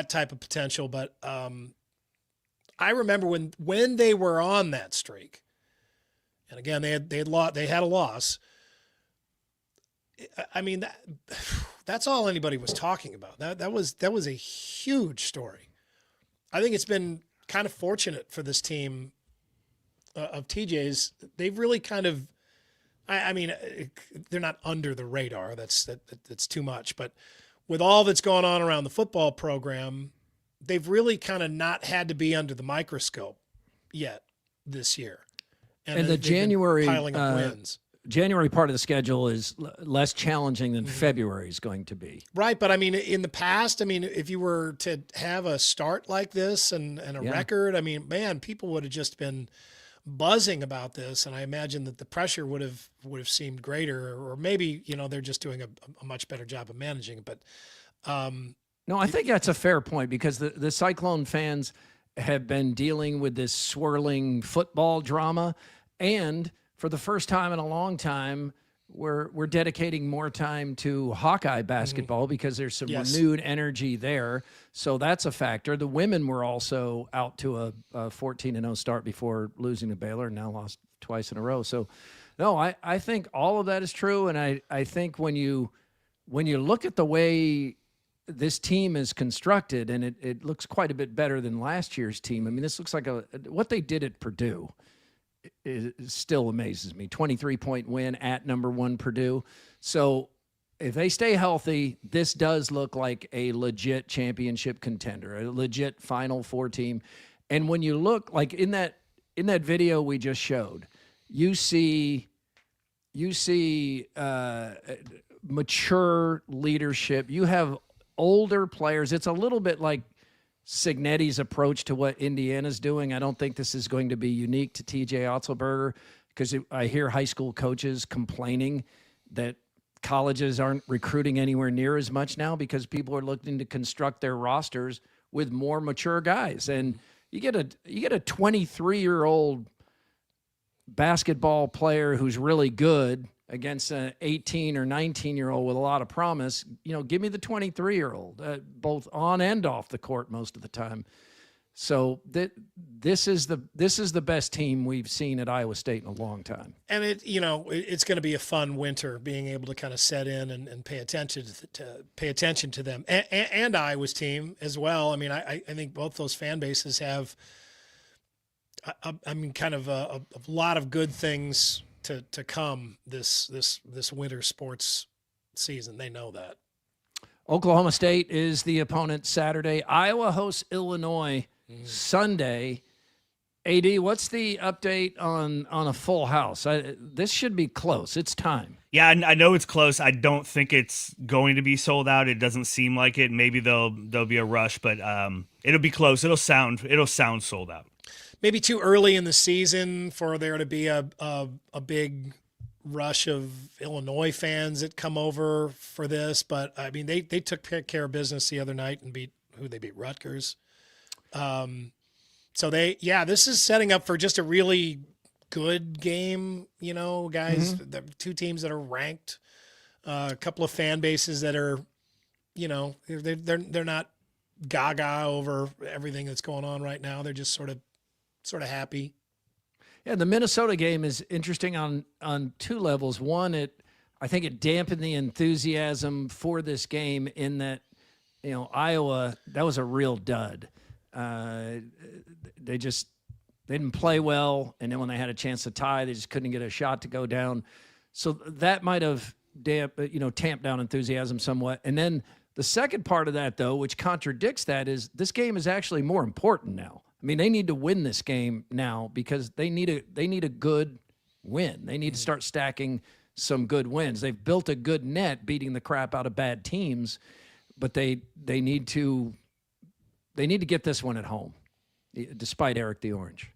type of potential. But I remember when they were on that streak, and again they had a loss. I mean, that's all anybody was talking about. That was a huge story. I think it's been kind of fortunate for this team of TJ's. They've really kind of, they're not under the radar. That's too much. But with all that's going on around the football program, they've really kind of not had to be under the microscope yet this year. And the January piling up wins. January part of the schedule is less challenging than February is going to be. Right, but in the past, if you were to have a start like this and a record, man, people would have just been buzzing about this, and I imagine that the pressure would have seemed greater, or maybe they're just doing a much better job of managing it. But no, I think that's a fair point, because the Cyclone fans have been dealing with this swirling football drama, and for the first time in a long time, we're dedicating more time to Hawkeye basketball because there's some renewed energy there. So that's a factor. The women were also out to a 14-0 start before losing to Baylor, and now lost twice in a row. So, no, I think all of that is true, and I think when you look at the way this team is constructed, and it looks quite a bit better than last year's team. This looks like what they did at Purdue. It still amazes me. 23-point win at number 1 Purdue. So if they stay healthy, this does look like a legit championship contender, a legit Final Four team. And when you look like in that video we just showed, you see mature leadership. You have older players. It's a little bit like Cignetti's approach to what Indiana's doing. I don't think this is going to be unique to TJ Otzelberger, because I hear high school coaches complaining that colleges aren't recruiting anywhere near as much now because people are looking to construct their rosters with more mature guys. And you get a 23-year-old basketball player who's really good against an 18 or 19-year-old with a lot of promise. Give me the 23-year-old, both on and off the court most of the time. So this is the best team we've seen at Iowa State in a long time. And it's going to be a fun winter, being able to kind of set in and pay attention to them and Iowa's team as well. I think both those fan bases have kind of a lot of good things to come this winter sports season. They know that. Oklahoma State is the opponent Saturday. Iowa hosts Illinois Sunday. AD, what's the update on a full house? This should be close. It's time. Yeah, I know it's close. I don't think it's going to be sold out. It doesn't seem like it. Maybe there'll be a rush, but it'll be close. It'll sound sold out. Maybe too early in the season for there to be a big rush of Illinois fans that come over for this, but they took care of business the other night and beat Rutgers. So this is setting up for just a really good game, guys. The two teams that are ranked, a couple of fan bases that are, they're not gaga over everything that's going on right now. They're just sort of happy. Yeah, the Minnesota game is interesting on two levels. One, I think it dampened the enthusiasm for this game in that, Iowa, that was a real dud. They didn't play well, and then when they had a chance to tie, they just couldn't get a shot to go down. So that might have tamped down enthusiasm somewhat. And then the second part of that, though, which contradicts that, is this game is actually more important now. I mean, they need to win this game now because they need a good win. They need to start stacking some good wins. They've built a good net beating the crap out of bad teams, but they need to get this one at home, despite Eric the Orange.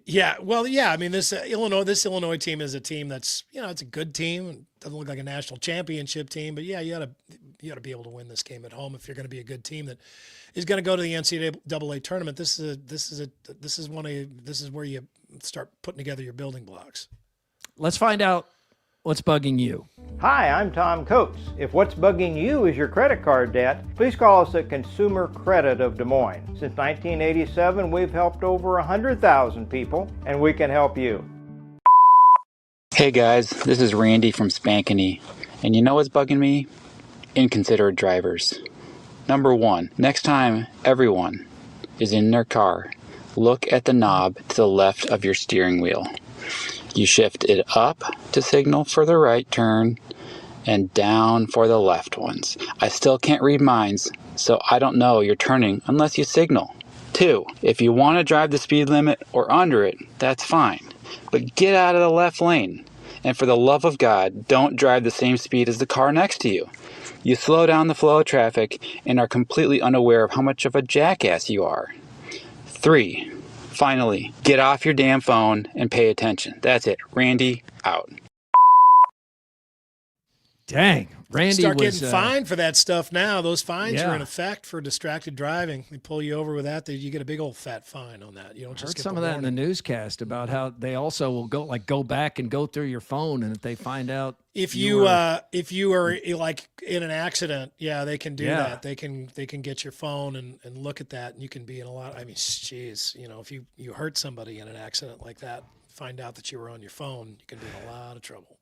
Yeah, well, yeah. I mean, this Illinois team is a team that's it's a good team. It doesn't look like a national championship team, but yeah, you got to be able to win this game at home if you're going to be a good team that is going to go to the NCAA tournament. This is where you start putting together your building blocks. Let's find out what's bugging you. Hi, I'm Tom Coates. If what's bugging you is your credit card debt, please call us at Consumer Credit of Des Moines. Since 1987, we've helped over 100,000 people, and we can help you. Hey guys, this is Randy from Spankany, and you know what's bugging me? Inconsiderate drivers. Number one, next time everyone is in their car, look at the knob to the left of your steering wheel. You shift it up to signal for the right turn and down for the left ones. I still can't read minds, so I don't know you're turning unless you signal. 2, if you want to drive the speed limit or under it, that's fine, but get out of the left lane. And for the love of God, don't drive the same speed as the car next to you. You slow down the flow of traffic and are completely unaware of how much of a jackass you are. 3, finally, get off your damn phone and pay attention. That's it. Randy, out. Dang. Randy start getting fined for that stuff now. Those fines are in effect for distracted driving. They pull you over with that, you get a big old fat fine on that. You don't just heard get some of that in the newscast about how they also will go back and go through your phone, and if they find out if you are like in an accident, they can do that. They can get your phone and look at that, and you can be in a lot. I mean, geez, if you hurt somebody in an accident like that, find out that you were on your phone, you can be in a lot of trouble.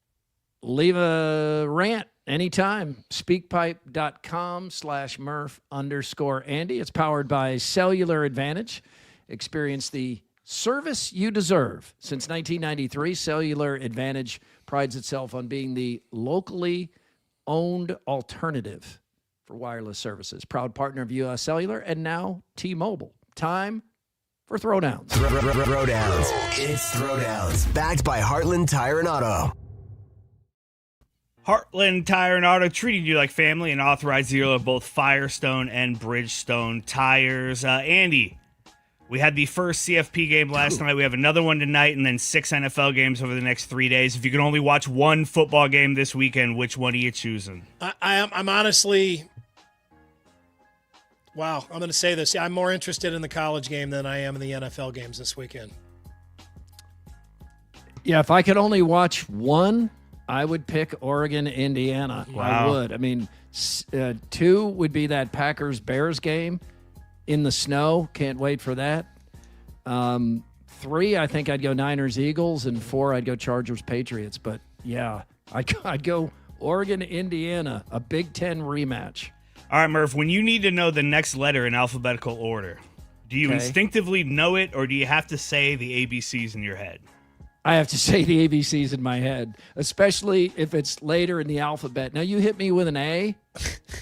Leave a rant anytime. Speakpipe.com/Murph_Andy. It's powered by Cellular Advantage. Experience the service you deserve. Since 1993, Cellular Advantage prides itself on being the locally owned alternative for wireless services. Proud partner of U.S. Cellular and now T-Mobile. Time for Throwdowns. Throwdowns. It's Throwdowns. Backed by Heartland Tire and Auto. Heartland Tire and Auto, treating you like family, and authorized dealer of both Firestone and Bridgestone tires. Andy, we had the first CFP game last night. We have another one tonight, and then 6 NFL games over the next 3 days. If you can only watch one football game this weekend, which one are you choosing? I'm honestly, I'm going to say this. I'm more interested in the college game than I am in the NFL games this weekend. Yeah, if I could only watch one, I would pick Oregon, Indiana. Wow. I would. I mean, 2 would be that Packers-Bears game in the snow. Can't wait for that. 3, I think I'd go Niners-Eagles, and 4, I'd go Chargers-Patriots. But, yeah, I'd go Oregon, Indiana, a Big Ten rematch. All right, Murph, when you need to know the next letter in alphabetical order, do you instinctively know it, or do you have to say the ABCs in your head? I have to say the ABCs in my head, especially if it's later in the alphabet. Now, you hit me with an A,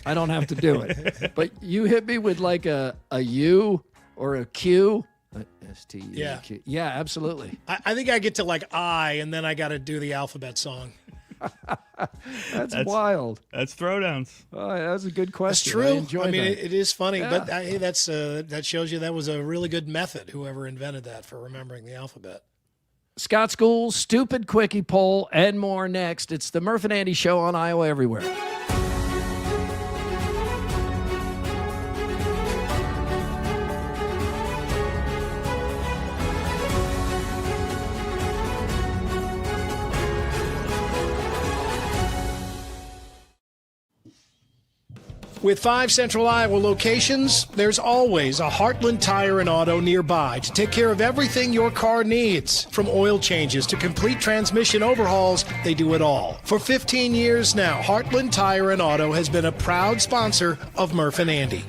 I don't have to do it. But you hit me with like a U or a Q. S-T-U-Q. Yeah. Yeah, absolutely. I think I get to like I, and then I got to do the alphabet song. That's wild. That's Throwdowns. Oh, that was a good question. That's true. I mean, that. it is funny, but hey, that shows you that was a really good method, whoever invented that, for remembering the alphabet. Scott School's Stupid Quickie Poll and more next. It's the Murph and Andy Show on Iowa Everywhere. With 5 Central Iowa locations, there's always a Heartland Tire and Auto nearby to take care of everything your car needs. From oil changes to complete transmission overhauls, they do it all. For 15 years now, Heartland Tire and Auto has been a proud sponsor of Murph and Andy.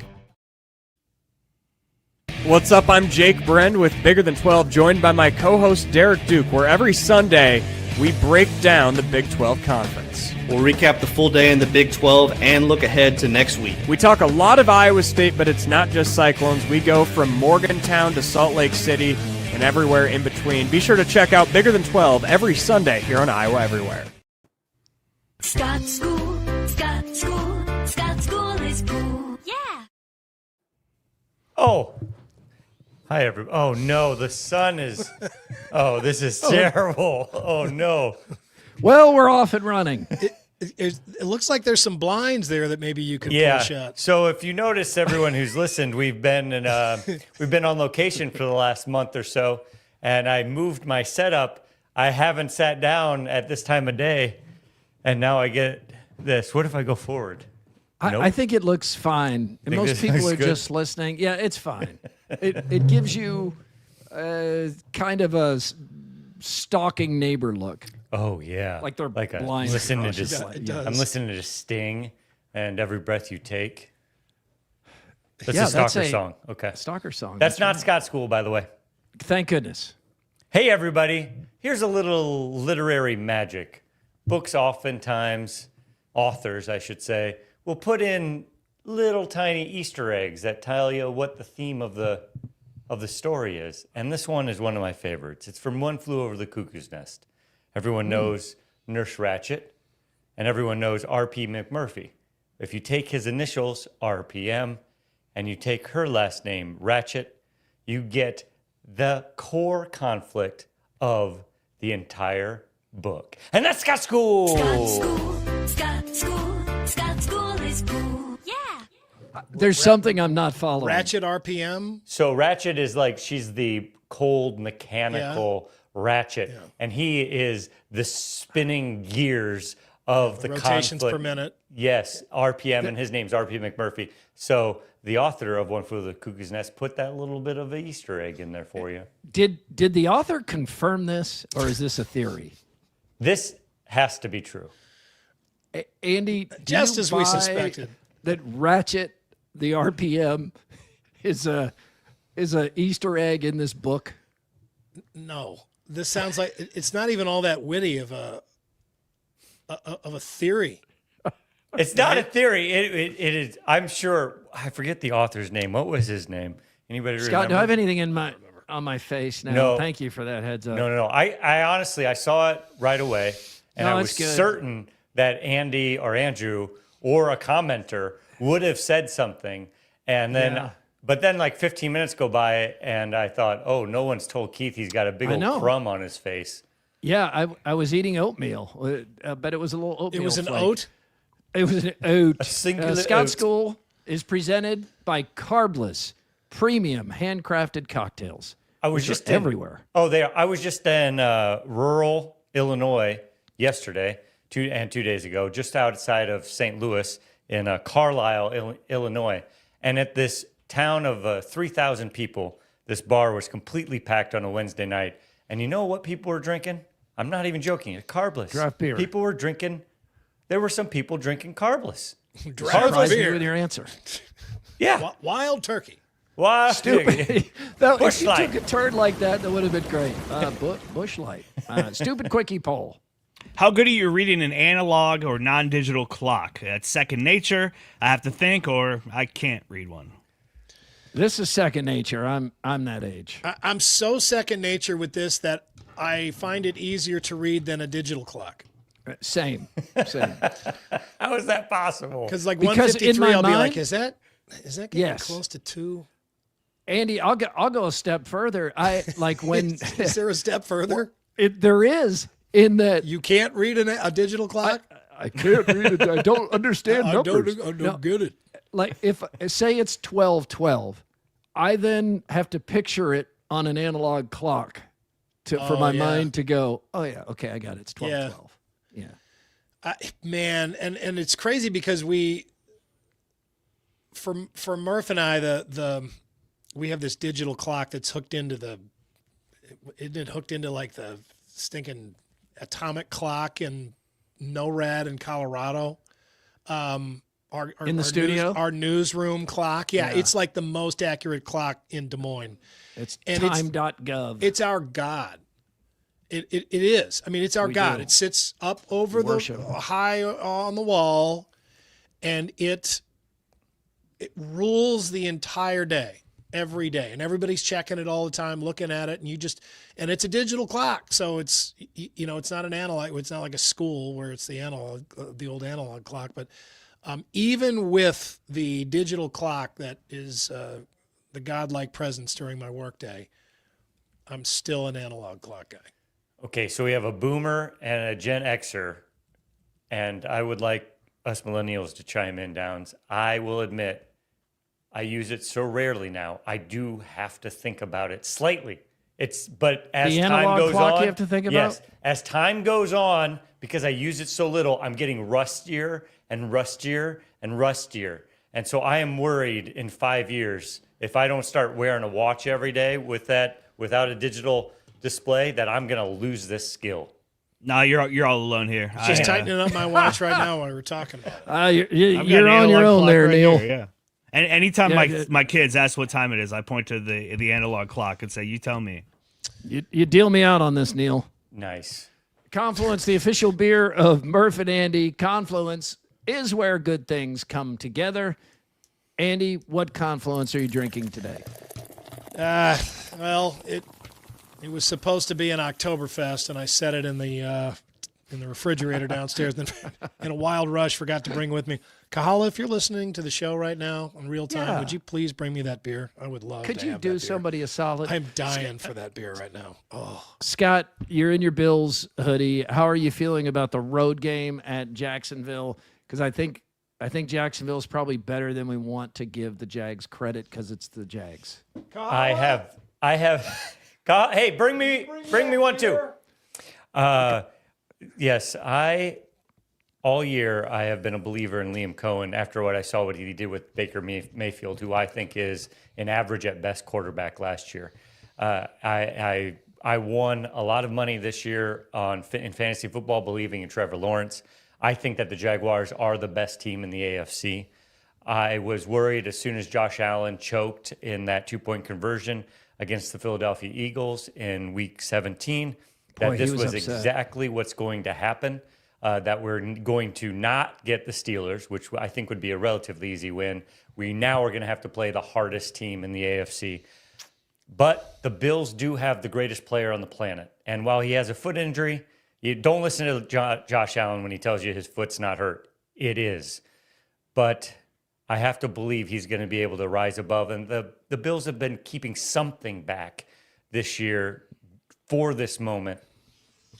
What's up? I'm Jake Bren with Bigger Than 12, joined by my co-host Derek Duke, where every Sunday we break down the Big 12 Conference. We'll recap the full day in the Big 12 and look ahead to next week. We talk a lot of Iowa State, but it's not just Cyclones. We go from Morgantown to Salt Lake City and everywhere in between. Be sure to check out Bigger Than 12 every Sunday here on Iowa Everywhere. Scott School, Scott School, Scott School is cool. Yeah. Oh. Hi, everybody. Oh, no, the sun is... Oh, this is terrible. Oh, no. Well, we're off and running. It looks like there's some blinds there that maybe you could pull shut. So if you notice, everyone who's listened, we've been on location for the last month or so, and I moved my setup. I haven't sat down at this time of day, and now I get this. What if I go forward? Nope. I think it looks fine. And most people are just listening. Yeah, it's fine. It gives you kind of a stalking neighbor look. Oh yeah, like they're blind. I'm listening to Sting and Every Breath You Take. That's a stalker song. Okay, stalker song. That's not right. Scott School, by the way. Thank goodness. Hey everybody, here's a little literary magic. Books oftentimes, authors I should say, will put in little tiny Easter eggs that tell you what the theme of the story is. And this one is one of my favorites. It's from One Flew Over the Cuckoo's Nest. Everyone knows Nurse Ratched, and everyone knows R.P. McMurphy. If you take his initials, RPM, and you take her last name, Ratched, you get the core conflict of the entire book. And that's Scott School! Scott School, Scott School, Scott School is cool. Yeah. There's something I'm not following. Ratched RPM? So Ratched is like, she's the cold, mechanical Ratched, and he is the spinning gears of the rotations conflict. Per minute. Yes, RPM, and his name's R.P. McMurphy. So the author of One Flew Over the Cuckoo's Nest put that little bit of an Easter egg in there for you. Did the author confirm this, or is this a theory? This has to be true. Andy, just as we suspected, that Ratched, the RPM, is a Easter egg in this book. No, this sounds like it's not even all that witty of a theory. It's not a theory. It is. I'm sure. I forget the author's name. What was his name? Anybody Scott, remember? do I have anything on my face now? No. Thank you for that heads up. No. I honestly, I saw it right away, and I was certain that Andy or Andrew or a commenter would have said something, and then, but then like 15 minutes go by, and I thought, oh, no one's told Keith he's got a big old crumb on his face. Yeah, I was eating oatmeal, but it was a little oatmeal. It was an flake. oat? It was an oat. A singular Scott oat. School is presented by Carbless Premium Handcrafted Cocktails. I was just everywhere. I was just in rural Illinois yesterday, 2 days ago, just outside of St. Louis in Carlisle, Illinois. And at this town of 3,000 people, this bar was completely packed on a Wednesday night. And you know what people were drinking? I'm not even joking. It's Carbless. Draft beer. People were drinking. There were some people drinking Carbless. Draft beer. With your answer. Yeah. Wild turkey. Wild Stupid. Bush if you Light. took a turn like that would have been great. Bush Light. Stupid quickie poll. How good are you reading an analog or non-digital clock? That's second nature, I have to think, or I can't read one. This is second nature. I'm that age. I'm so second nature with this that I find it easier to read than a digital clock. Same. How is that possible? Because like Because 153, in my I'll be mind- like, is that getting Yes. close to 2? Andy, I'll go a step further. I like when Is there a step further? there is in that You can't read a digital clock? I can't read it. I don't understand numbers. I don't get it. Like if say it's 12:12, I then have to picture it on an analog clock for my mind to go, oh yeah, okay, I got it. It's 12:12. Yeah. Man, and it's crazy because we for Murph and I, we have this digital clock that's hooked into isn't it hooked into like the stinking atomic clock in NORAD in Colorado? In the studio? Our newsroom clock. Yeah, it's like the most accurate clock in Des Moines. It's time.gov. It's our God. It is. I mean, it's our God. Do. It sits up over high on the wall, and it rules the entire day, every day. And everybody's checking it all the time, looking at it, and it's a digital clock. So it's, it's not an analog. It's not like a school where it's the old analog clock, but even with the digital clock that is the godlike presence during my workday, I'm still an analog clock guy. Okay, so we have a boomer and a Gen Xer, and I would like us millennials to chime in, Downs. I will admit, I use it so rarely now. I do have to think about it slightly. But as the time goes clock on, you have to think about? Yes, as time goes on, because I use it so little, I'm getting rustier and rustier and rustier. And so I am worried in 5 years, if I don't start wearing a watch every day without a digital display, that I'm going to lose this skill. No, you're all alone here. Just tightening up my watch right now while we're talking about it. You're on your own there, Neil. Here, yeah. And anytime my kids ask what time it is, I point to the analog clock and say, "You tell me." You deal me out on this, Neil. Nice. Confluence, the official beer of Murph and Andy. Confluence is where good things come together. Andy, what Confluence are you drinking today? Well, it was supposed to be an Oktoberfest, and I set it in the refrigerator downstairs. Then, in a wild rush, forgot to bring with me. Kahala, if you're listening to the show right now in real time, would you please bring me that beer? I would love. Could to you have do that beer. somebody a solid? I'm dying for that beer right now. Oh, Scott, you're in your Bills hoodie. How are you feeling about the road game at Jacksonville? Because I think Jacksonville is probably better than we want to give the Jags credit because it's the Jags. I have. Hey, bring me one too. Yes, all year I have been a believer in Liam Cohen after what I saw what he did with Baker Mayfield, who I think is an average at best quarterback last year. I won a lot of money this year in fantasy football believing in Trevor Lawrence. I think that the Jaguars are the best team in the AFC. I was worried as soon as Josh Allen choked in that 2-point conversion against the Philadelphia Eagles in Week 17, that this was exactly what's going to happen, that we're going to not get the Steelers, which I think would be a relatively easy win. We now are going to have to play the hardest team in the AFC. But the Bills do have the greatest player on the planet. And while he has a foot injury, you don't listen to Josh Allen when he tells you his foot's not hurt. It is. But I have to believe he's going to be able to rise above. And the Bills have been keeping something back this year for this moment.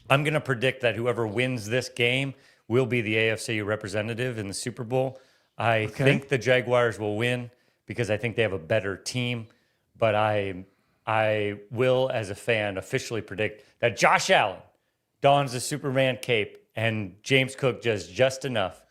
I'm going to predict that whoever wins this game will be the AFC representative in the Super Bowl. I think the Jaguars will win because I think they have a better team. But I will, as a fan, officially predict that Josh Allen dons the Superman cape and James Cook does just enough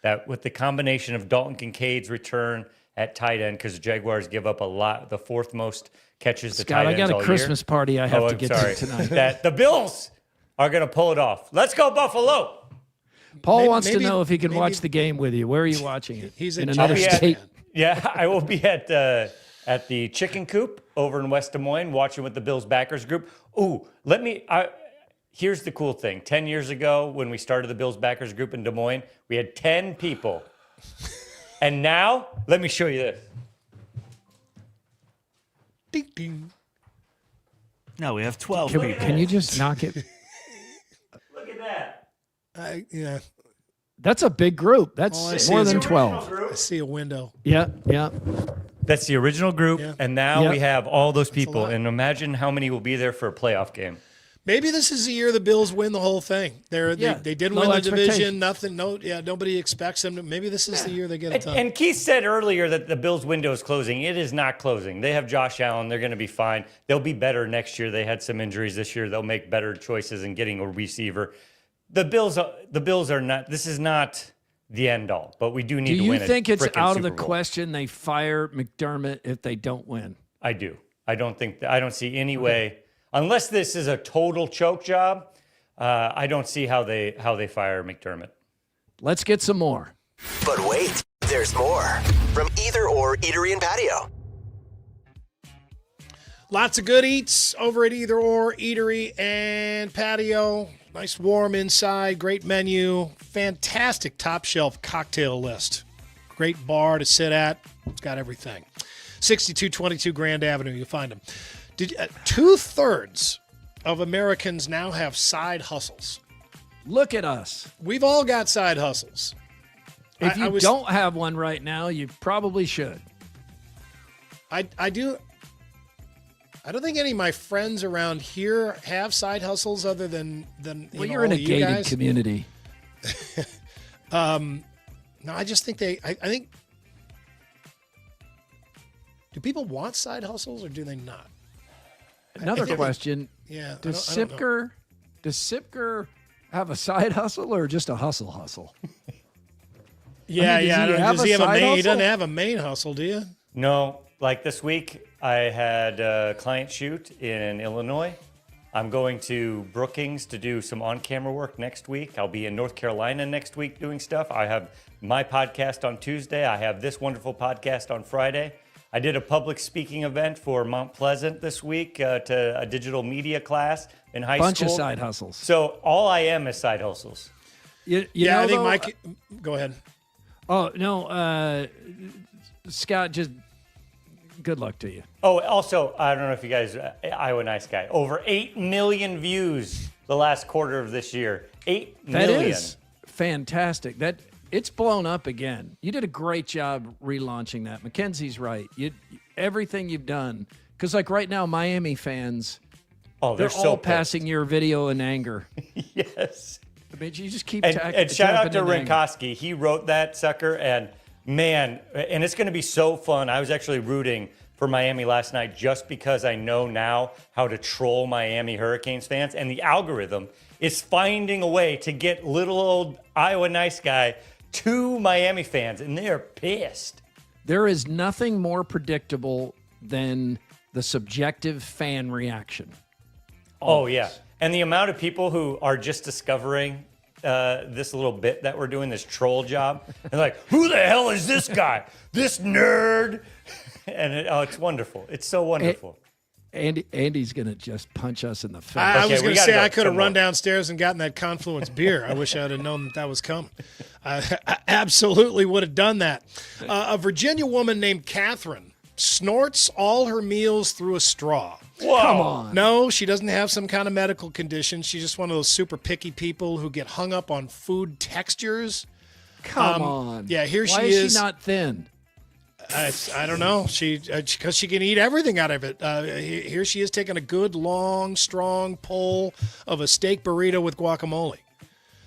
that with the combination of Dalton Kincaid's return at tight end, because the Jaguars give up a lot, the fourth most catches to tight ends all year. Scott, I got a Christmas party I have to get to tonight. That the Bills are going to pull it off. Let's go, Buffalo. Paul wants to know if he can watch the game with you. Where are you watching it? He's in another state. Yeah, I will be at the Chicken Coop over in West Des Moines watching with the Bills backers group. Ooh, here's the cool thing. 10 years ago, when we started the Bills backers group in Des Moines, we had 10 people. And now, let me show you this. Ding, ding. No, we have 12 people. Can you just knock it? Look at that. Yeah. That's a big group. That's more than 12. I see a window. Yeah. That's the original group, and now we have all those That's people. And imagine how many will be there for a playoff game. Maybe this is the year the Bills win the whole thing. They did win the division. Nobody expects them to. Maybe this is the year they get it done. And Keith said earlier that the Bills' window is closing. It is not closing. They have Josh Allen. They're going to be fine. They'll be better next year. They had some injuries this year. They'll make better choices in getting a receiver. The Bills are not. This is not the end all, but we do need to Do win. you think it's out of the Super Bowl. question they fire McDermott if they don't win? I do. I don't see any way, unless this is a total choke job. I don't see how they fire McDermott. Let's get some more. But wait, there's more from Either Or Eatery and Patio. Lots of good eats over at Either Or Eatery and Patio. Nice warm inside, great menu, fantastic top shelf cocktail list. Great bar to sit at. It's got everything. 6222 Grand Avenue, you'll find them. 2/3 of Americans now have side hustles. Look at us. We've all got side hustles. If you don't have one right now, you probably should. I do. I don't think any of my friends around here have side hustles other than well, you're in a gated community. No, I just think I think. Do people want side hustles or do they not? Another question. Yeah. Does Sipker have a side hustle or just a hustle? Yeah, Does he have a side hustle? He doesn't have a main hustle, do you? No, like this week, I had a client shoot in Illinois. I'm going to Brookings to do some on-camera work next week. I'll be in North Carolina next week doing stuff. I have my podcast on Tuesday. I have this wonderful podcast on Friday. I did a public speaking event for Mount Pleasant this week to a digital media class in high school. Bunch of side hustles. So all I am is side hustles. I think Mike. Go ahead. Oh no, Scott. Just good luck to you. Oh, also, I don't know if you guys, Iowa Nice Guy, over 8 million views the last quarter of this year. 8 million. That is fantastic. It's blown up again. You did a great job relaunching that. Mackenzie's right. Everything you've done, because like right now, Miami fans, they're so all pissed. passing your video in anger. Yes. I mean, you just keep and shout out to jumping in anger. Rinkowski. He wrote that sucker, and man, and it's going to be so fun. I was actually rooting for Miami last night just because I know now how to troll Miami Hurricanes fans, and the algorithm is finding a way to get little old Iowa Nice Guy to Miami fans, and they're pissed. There is nothing more predictable than the subjective fan reaction. Oh, yeah. And the amount of people who are just discovering this little bit that we're doing, this troll job, and like, who the hell is this guy? This nerd? And it's wonderful. It's so wonderful. Andy's going to just punch us in the face. I was going to say I could have run downstairs and gotten that Confluence beer. I wish I would have known that was coming. I absolutely would have done that. A Virginia woman named Catherine snorts all her meals through a straw. Whoa. Come on. No, she doesn't have some kind of medical condition. She's just one of those super picky people who get hung up on food textures. Come on. Yeah, here Why she is is. she not thin? I don't know. Because she can eat everything out of it. Here she is taking a good, long, strong pull of a steak burrito with guacamole.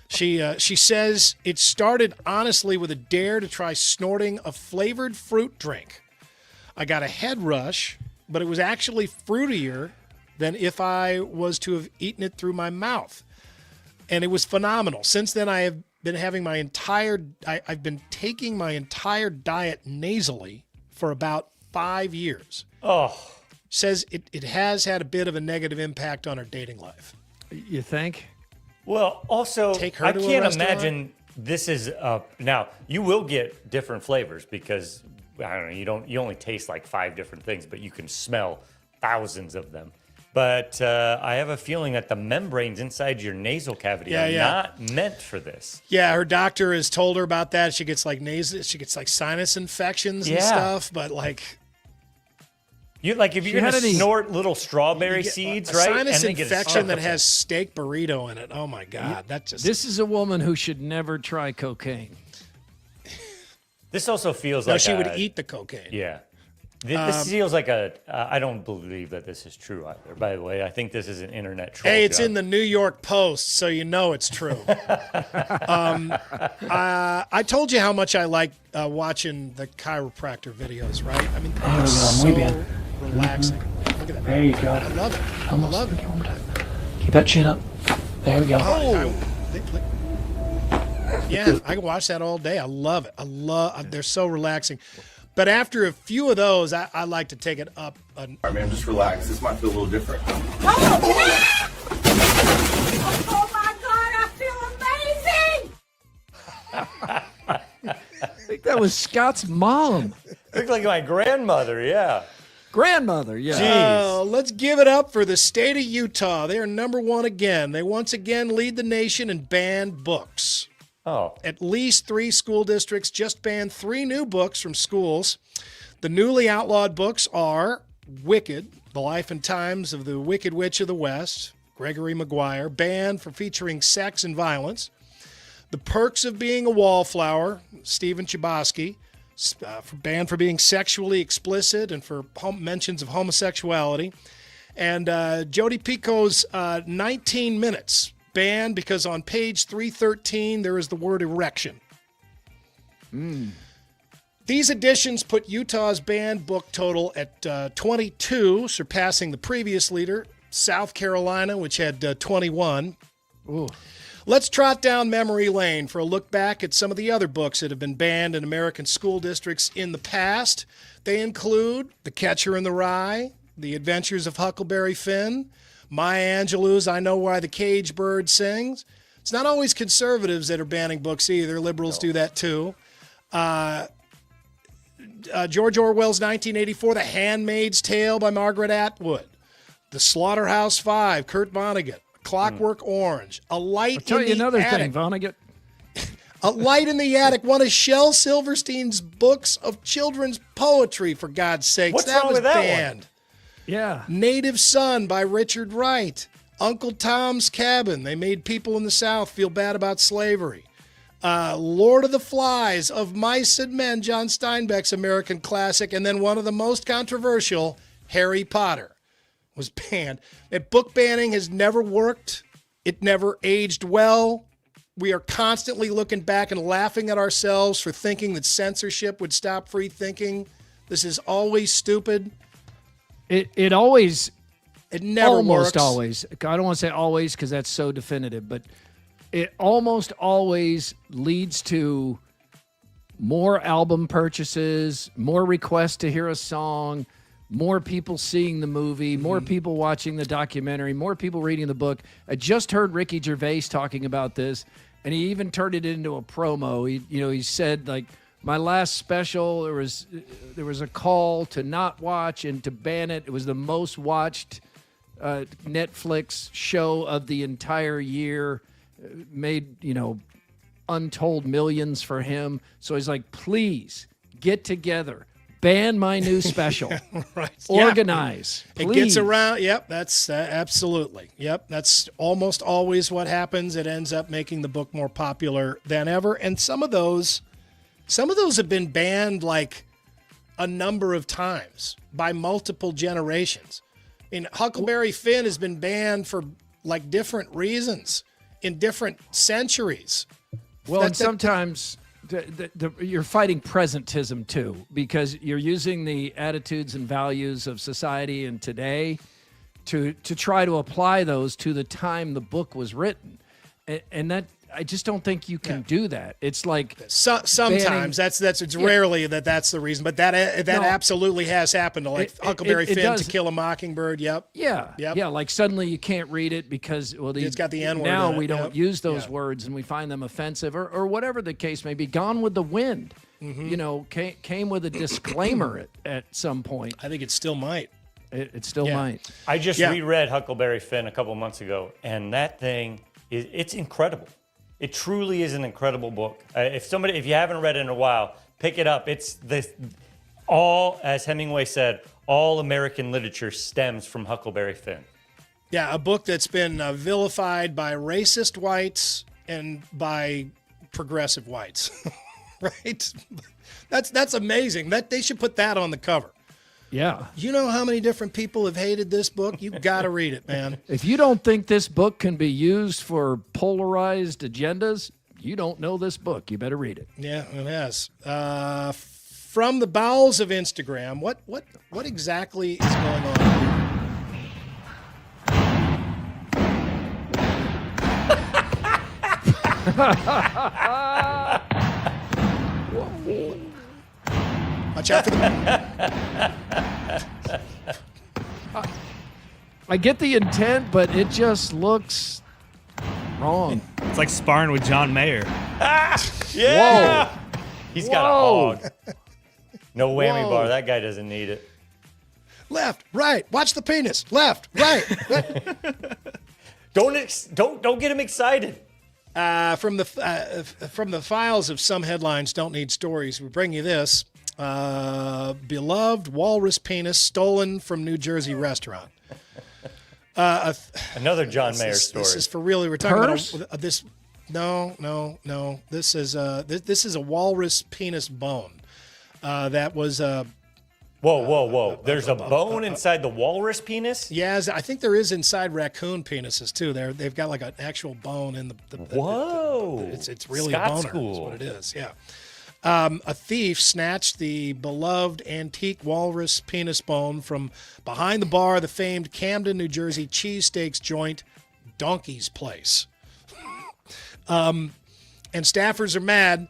She says it started honestly with a dare to try snorting a flavored fruit drink. I got a head rush, but it was actually fruitier than if I was to have eaten it through my mouth. And it was phenomenal. Since then, I have been having I've been taking my entire diet nasally for about 5 years. Oh. Says it has had a bit of a negative impact on her dating life. You think? Well, also, Take her I to a can't restaurant? imagine this is now you will get different flavors because I don't know, you only taste like 5 different things, but you can smell thousands of them. But I have a feeling that the membranes inside your nasal cavity are not meant for this. Yeah, her doctor has told her about that. She gets like sinus infections and stuff, but like if you're gonna snort little strawberry seeds, right? Sinus and then infection that has steak burrito in it. Oh my God, This is a woman who should never try cocaine. This also feels like she would eat the cocaine. Yeah. This feels like I don't believe that this is true either, by the way. I think this is an internet troll. Hey, it's job. in the New York Post, so you know it's true. I told you how much I like watching the chiropractor videos, right? I mean, it's so relaxing. Look at that. There you go. I love it. I love it. Keep that chin up. There we go. Oh. Yeah, I can watch that all day. I love it. They're so relaxing. But after a few of those, I like to take it up. All right, man, just relax. This might feel a little different. Oh my God, I feel amazing! I think that was Scott's mom. Looked like my grandmother, yeah. Grandmother, yeah. Let's give it up for the state of Utah. They are number one again. They once again lead the nation in banned books. Oh. At least 3 school districts just banned 3 new books from schools. The newly outlawed books are Wicked, The Life and Times of the Wicked Witch of the West, Gregory Maguire, banned for featuring sex and violence. The Perks of Being a Wallflower, Stephen Chbosky, banned for being sexually explicit and for mentions of homosexuality. And Jodi Picoult's 19 Minutes, banned because on page 313 there is the word erection. These additions put Utah's banned book total at 22, surpassing the previous leader, South Carolina, which had 21. Ooh. Let's trot down memory lane for a look back at some of the other books that have been banned in American school districts in the past. They include The Catcher in the Rye, The Adventures of Huckleberry Finn, Maya Angelou's I Know Why the Cage Bird Sings. It's not always conservatives that are banning books either. Liberals do that too. George Orwell's 1984, The Handmaid's Tale by Margaret Atwood. The Slaughterhouse Five, Kurt Vonnegut. Clockwork Orange. A Light I'll tell in you the another Attic. thing, Vonnegut. A Light in the Attic, one of Shel Silverstein's books of children's poetry, for God's sakes. What's that wrong was with that banned. one? Yeah. Native Son by Richard Wright. Uncle Tom's Cabin. They made people in the South feel bad about slavery. Lord of the Flies, Of Mice and Men, John Steinbeck's American classic. And then one of the most controversial, Harry Potter, was banned. And book banning has never worked. It never aged well. We are constantly looking back and laughing at ourselves for thinking that censorship would stop free thinking. This is always stupid. It never almost works. always. I don't want to say always because that's so definitive, but it almost always leads to more album purchases, more requests to hear a song, more people seeing the movie, more people watching the documentary, more people reading the book. I just heard Ricky Gervais talking about this, and he even turned it into a promo. He said, like, my last special, there was a call to not watch and to ban it. It was the most watched Netflix show of the entire year. Made, untold millions for him. So he's like, please get together. Ban my new special. Right. Organize. Yeah. It Please. gets around. Yep, that's absolutely. Yep, that's almost always what happens. It ends up making the book more popular than ever. And some of those have been banned like a number of times by multiple generations. I mean, Huckleberry Finn has been banned for like different reasons in different centuries. Well, and sometimes you're fighting presentism too, because you're using the attitudes and values of society and today to try to apply those to the time the book was written, and that I just don't think you can do that. It's like sometimes it's rarely that's the reason, but that absolutely has happened. Like Huckleberry Finn, To Kill a Mockingbird. Yep. Yeah. Like suddenly you can't read it because it's got the N word. Now in it. we don't use those words and we find them offensive or whatever the case may be. Gone with the Wind, came with a disclaimer at some point. I think it still might. It still might. I just reread Huckleberry Finn a couple months ago, and that thing it's incredible. It truly is an incredible book. If you haven't read it in a while, pick it up. It's as Hemingway said, all American literature stems from Huckleberry Finn. Yeah, a book that's been vilified by racist whites and by progressive whites. Right? That's amazing. That they should put that on the cover. Yeah. You know how many different people have hated this book? You've got to read it, man. If you don't think this book can be used for polarized agendas, you don't know this book. You better read it. Yeah, it has. From the bowels of Instagram, what exactly is going on here? Watch out for the... I get the intent, but it just looks wrong. It's like sparring with John Mayer. Yeah. Whoa. He's got Whoa. a hog. No whammy Whoa. bar. That guy doesn't need it. Left, right. Watch the penis. Left, right. Don't get him excited. From the files of Some Headlines Don't Need Stories, we bring you this. Beloved walrus penis stolen from New Jersey restaurant. Another John Mayer story. This is for really. We're talking about this. No. This is a walrus penis bone. That was Whoa. There's a bone inside the walrus penis? Yeah, I think there is inside raccoon penises too. They've got like an actual bone in the Whoa. It's really Scott's a boner. cool. That's what it is, yeah. A thief snatched the beloved antique walrus penis bone from behind the bar of the famed Camden, New Jersey cheesesteaks joint, Donkey's Place. And staffers are mad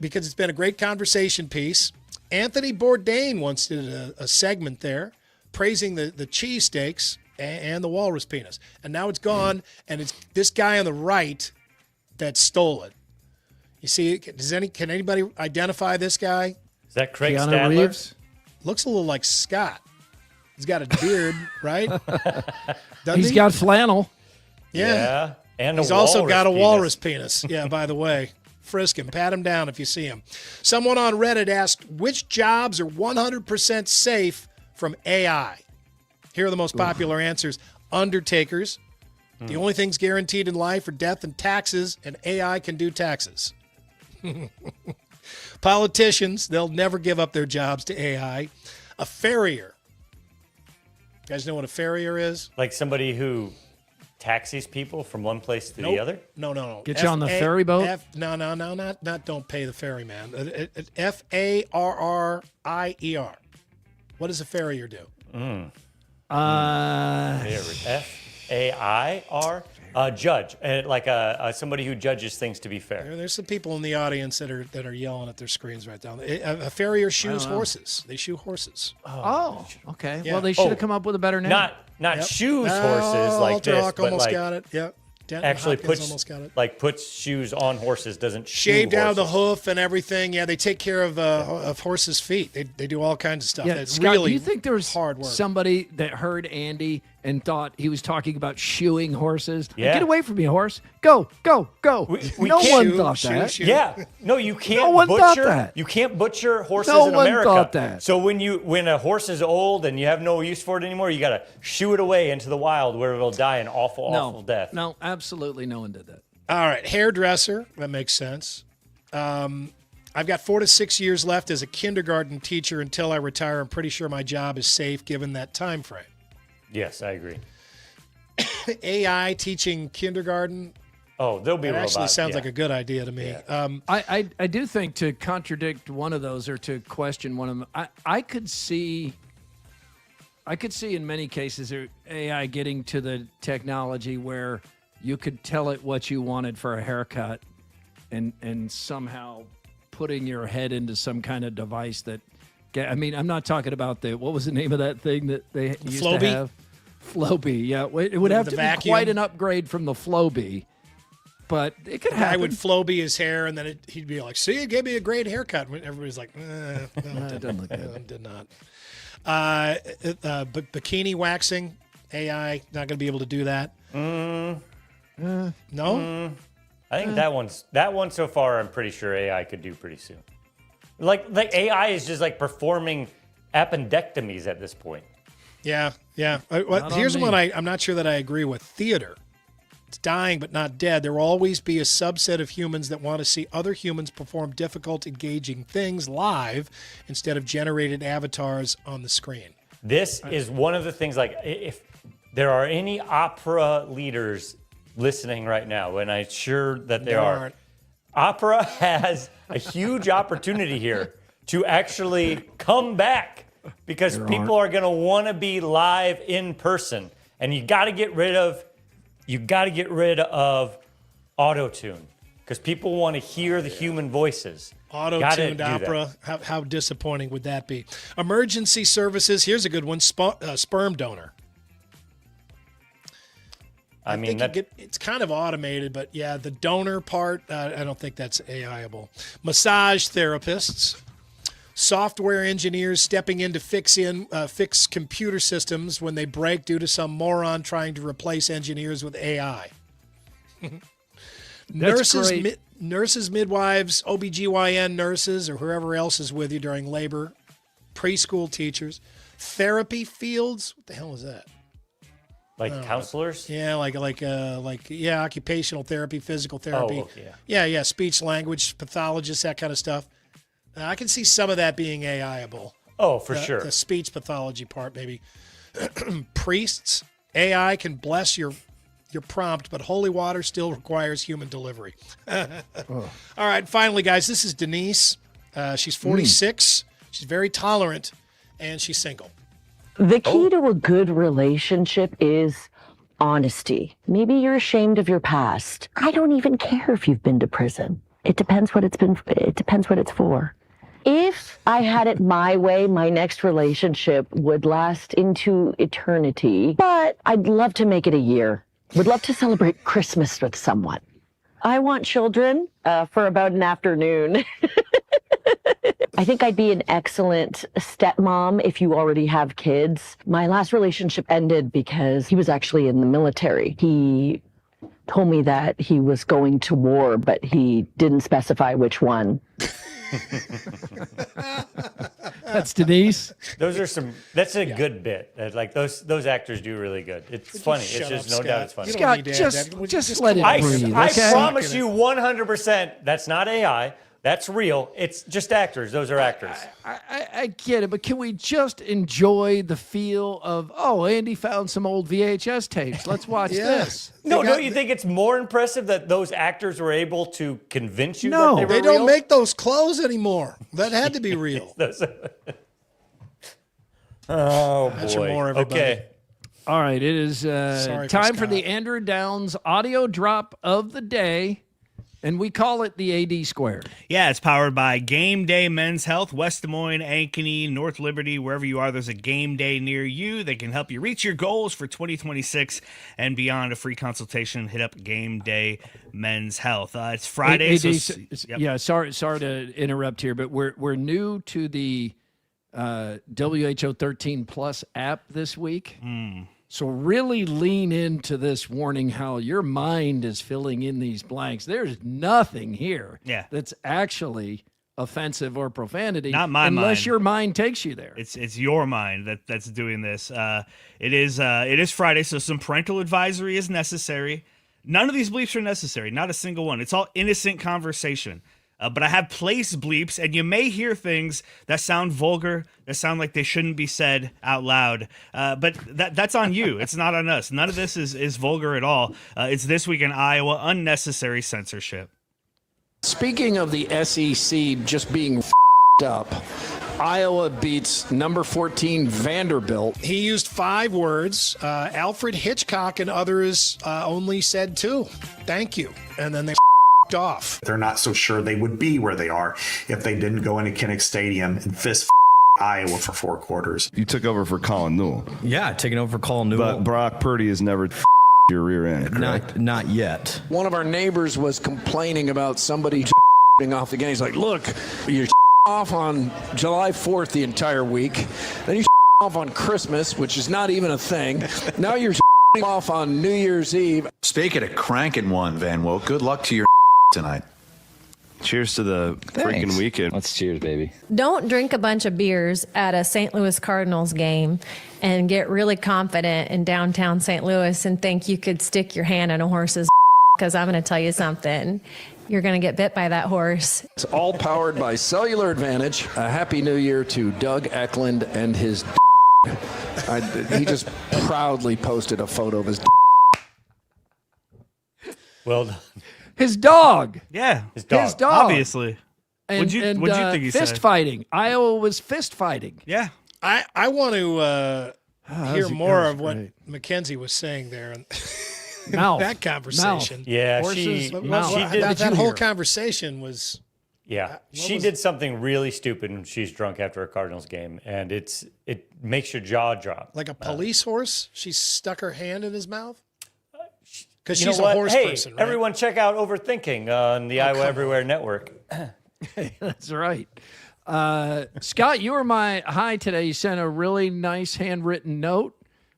because it's been a great conversation piece. Anthony Bourdain once did a segment there praising the cheesesteaks and the walrus penis. And now it's gone, and it's this guy on the right that stole it. You see, can anybody identify this guy? Is that Craig Keanu Stadler? Reeves? Looks a little like Scott. He's got a beard, right? He's got flannel. Yeah. And he's also got a walrus penis. Yeah, by the way. Frisk him. Pat him down if you see him. Someone on Reddit asked, which jobs are 100% safe from AI? Here are the most popular answers. Undertakers. The only things guaranteed in life are death and taxes, and AI can do taxes. Politicians, they'll never give up their jobs to AI. A farrier. You guys know what a farrier is? Like somebody who taxis people from one place to the other? No. Get you on the ferry boat? No, not don't pay the ferryman. Farrier. What does a farrier do? F-A-I-R? Judge. Like somebody who judges things to be fair. There's some people in the audience that are yelling at their screens right now. A farrier shoes horses. They shoe horses. Oh, okay. Yeah. Well, they should have come up with a better name. Not shoes horses like this, Alterock but almost like got it. Yep. Denton actually Hopkins puts almost got it. like puts shoes on horses, doesn't Shaved shoe out the horses. hoof and everything. Yeah, they take care of horses' feet. They do all kinds of stuff. Yeah, That's Scott, really do you think there's hard work. somebody that heard Andy and thought he was talking about shoeing horses? Like, Yeah. get away from me, horse. Go. We No can't- one thought that. Yeah, no, you can't. No one thought that. You can't butcher horses No in one America. thought that. So when a horse is old and you have no use for it anymore, you got to shoo it away into the wild where it'll die an awful death. No, absolutely no one did that. All right, hairdresser. That makes sense. I've got 4 to 6 years left as a kindergarten teacher until I retire. I'm pretty sure my job is safe given that time frame. Yes, I agree. AI teaching kindergarten. Oh, there'll be That robots. actually sounds yeah. like a good idea to me. Yeah. I do think, to contradict one of those or to question one of them, I could see in many cases AI getting to the technology where you could tell it what you wanted for a haircut and somehow putting your head into some kind of device that, I mean, I'm not talking about what was the name of that thing that they used Flowbee? to have? Flowbee, yeah. It would have The to vacuum? be quite an upgrade from the Flowbee, but it could The guy happen. would Flowbee his hair, and then he'd be like, see, it gave me a great haircut. And everybody's like, no, it doesn't look good. It did not. Bikini waxing, AI, not going to be able to do that. No? I think that one so far, I'm pretty sure AI could do pretty soon. Like AI is just like performing appendectomies at this point. Yeah. on Here's me. one I'm not sure that I agree with. Theater. It's dying but not dead. There will always be a subset of humans that want to see other humans perform difficult, engaging things live instead of generated avatars on the screen. This is one of the things, like, if there are any opera leaders listening right now, and I'm sure that there are, aren't. opera has a huge opportunity here to actually come back because people are going to want to be live in person, and you got to get rid of auto-tune. because people want to hear the human voices. Auto-tuned opera. How disappointing would that be? Emergency services. Here's a good one. Sperm donor. I think it's kind of automated, but yeah, the donor part, I don't think that's AI-able. Massage therapists. Software engineers stepping in to fix computer systems when they break due to some moron trying to replace engineers with AI. Nurses, midwives, OBGYN nurses, or whoever else is with you during labor, preschool teachers, therapy fields. What the hell is that? Like counselors? Yeah, like occupational therapy, physical therapy. Oh, yeah. Yeah, speech language pathologists, that kind of stuff. I can see some of that being AI-able. Oh, for sure. The speech pathology part, maybe. Priests, AI can bless your prompt, but holy water still requires human delivery. All right, finally, guys, this is Denise. She's 46. She's very tolerant, and she's single. The key to a good relationship is honesty. Maybe you're ashamed of your past. I don't even care if you've been to prison. It depends what it's for. If I had it my way, my next relationship would last into eternity, but I'd love to make it a year. Would love to celebrate Christmas with someone. I want children for about an afternoon. I think I'd be an excellent stepmom if you already have kids. My last relationship ended because he was actually in the military. He told me that he was going to war, but he didn't specify which one. That's Denise. That's a good bit. Like those actors do really good. It's funny. It's just no doubt it's funny. Scott, just let it breathe. I promise you 100% that's not AI. That's real. It's just actors. Those are actors. I get it, but can we just enjoy the feel of, Andy found some old VHS tapes. Let's watch this. No, don't you think it's more impressive that those actors were able to convince you that they were they real? don't make those clothes anymore. That had to be real. Oh, That's boy. more, everybody. Okay. All right, it is time for the Andrew Downs audio drop of the day. And we call it the AD Squared. Yeah, it's powered by Game Day Men's Health, West Des Moines, Ankeny, North Liberty, wherever you are, there's a game day near you that can help you reach your goals for 2026 and beyond. A free consultation, hit up Game Day Men's Health. It's Friday. Yeah, sorry to interrupt here, but we're new to the WHO 13 Plus app this week. So really lean into this warning how your mind is filling in these blanks. There's nothing here that's actually offensive or profanity. Not my mind. Unless your mind takes you there. It's your mind that's doing this. It is Friday, so some parental advisory is necessary. None of these bleeps are necessary. Not a single one. It's all innocent conversation. But I have place bleeps, and you may hear things that sound vulgar, that sound like they shouldn't be said out loud. But that's on you. It's not on us. None of this is vulgar at all. It's This Week in Iowa, unnecessary censorship. Speaking of the SEC just being up, Iowa beats number 14 Vanderbilt. He used 5 words. Alfred Hitchcock and others only said 2. Thank you. And then they off. They're not so sure they would be where they are if they didn't go into Kinnick Stadium and fist Iowa for 4 quarters. You took over for Colin Newell. Yeah, taking over for Colin Newell. But Brock Purdy has never your rear end, correct? Not yet. One of our neighbors was complaining about somebody off the game. He's like, look, you're off on July 4th the entire week. Then you off on Christmas, which is not even a thing. Now you're off on New Year's Eve. Speaking of cranking one, Van Woke, good luck to your tonight. Cheers to the freaking weekend. Let's cheers, baby. Don't drink a bunch of beers at a St. Louis Cardinals game and get really confident in downtown St. Louis and think you could stick your hand in a horse's because I'm going to tell you something. You're going to get bit by that horse. It's all powered by Cellular Advantage. A happy new year to Doug Eklund and his he just proudly posted a photo of his Well done. His dog. Yeah. His dog. Obviously. And, what'd you think he fist said? fighting. Iowa was fist fighting. Yeah. I want to hear more of what Mackenzie was saying there. Mouth. that conversation. Mouth. Yeah, Horses, she mouth. did. That whole conversation was. Yeah, she did something really stupid when she's drunk after a Cardinals game, and it makes your jaw drop. Like a police horse? She stuck her hand in his mouth? Because You know she's a what? horse Hey, person, right? everyone check out Overthinking on the Iowa Everywhere Network. That's right. Scott, you were my high today. You sent a really nice handwritten note.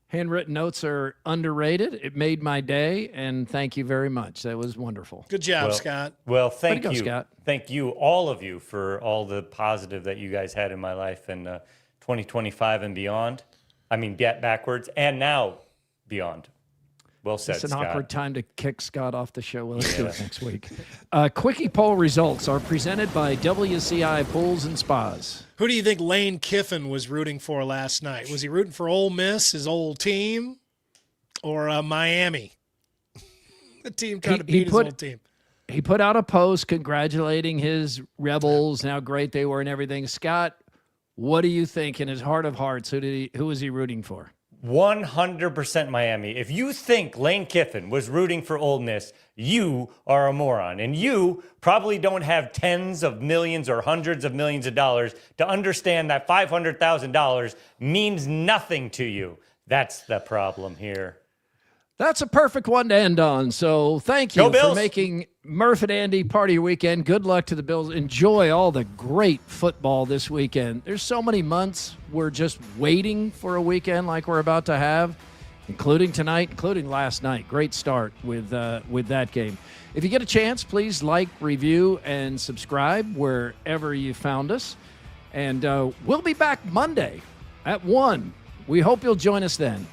Handwritten notes are underrated. It made my day, and thank you very much. That was wonderful. Good job, Scott. Well, thank Way to you. go, Scott. Thank you, all of you, for all the positive that you guys had in my life in 2025 and beyond. I mean, get backwards and now beyond. Well said, It's an Scott. awkward time to kick Scott off the show. Well, let's do it next week. Quickie poll results are presented by WCI Pools and Spas. Who do you think Lane Kiffin was rooting for last night? Was he rooting for Ole Miss, his old team, or Miami? The team trying to beat his old team. He put out a post congratulating his Rebels and how great they were and everything. Scott, what do you think in his heart of hearts? Who was he rooting for? 100% Miami. If you think Lane Kiffin was rooting for Ole Miss, you are a moron. And you probably don't have tens of millions or hundreds of millions of dollars to understand that $500,000 means nothing to you. That's the problem here. That's a perfect one to end on. So thank you Go for Bills. making Murph and Andy part of your weekend. Good luck to the Bills. Enjoy all the great football this weekend. There's so many months we're just waiting for a weekend like we're about to have, including tonight, including last night. Great start with that game. If you get a chance, please like, review, and subscribe wherever you found us. And we'll be back Monday at 1. We hope you'll join us then.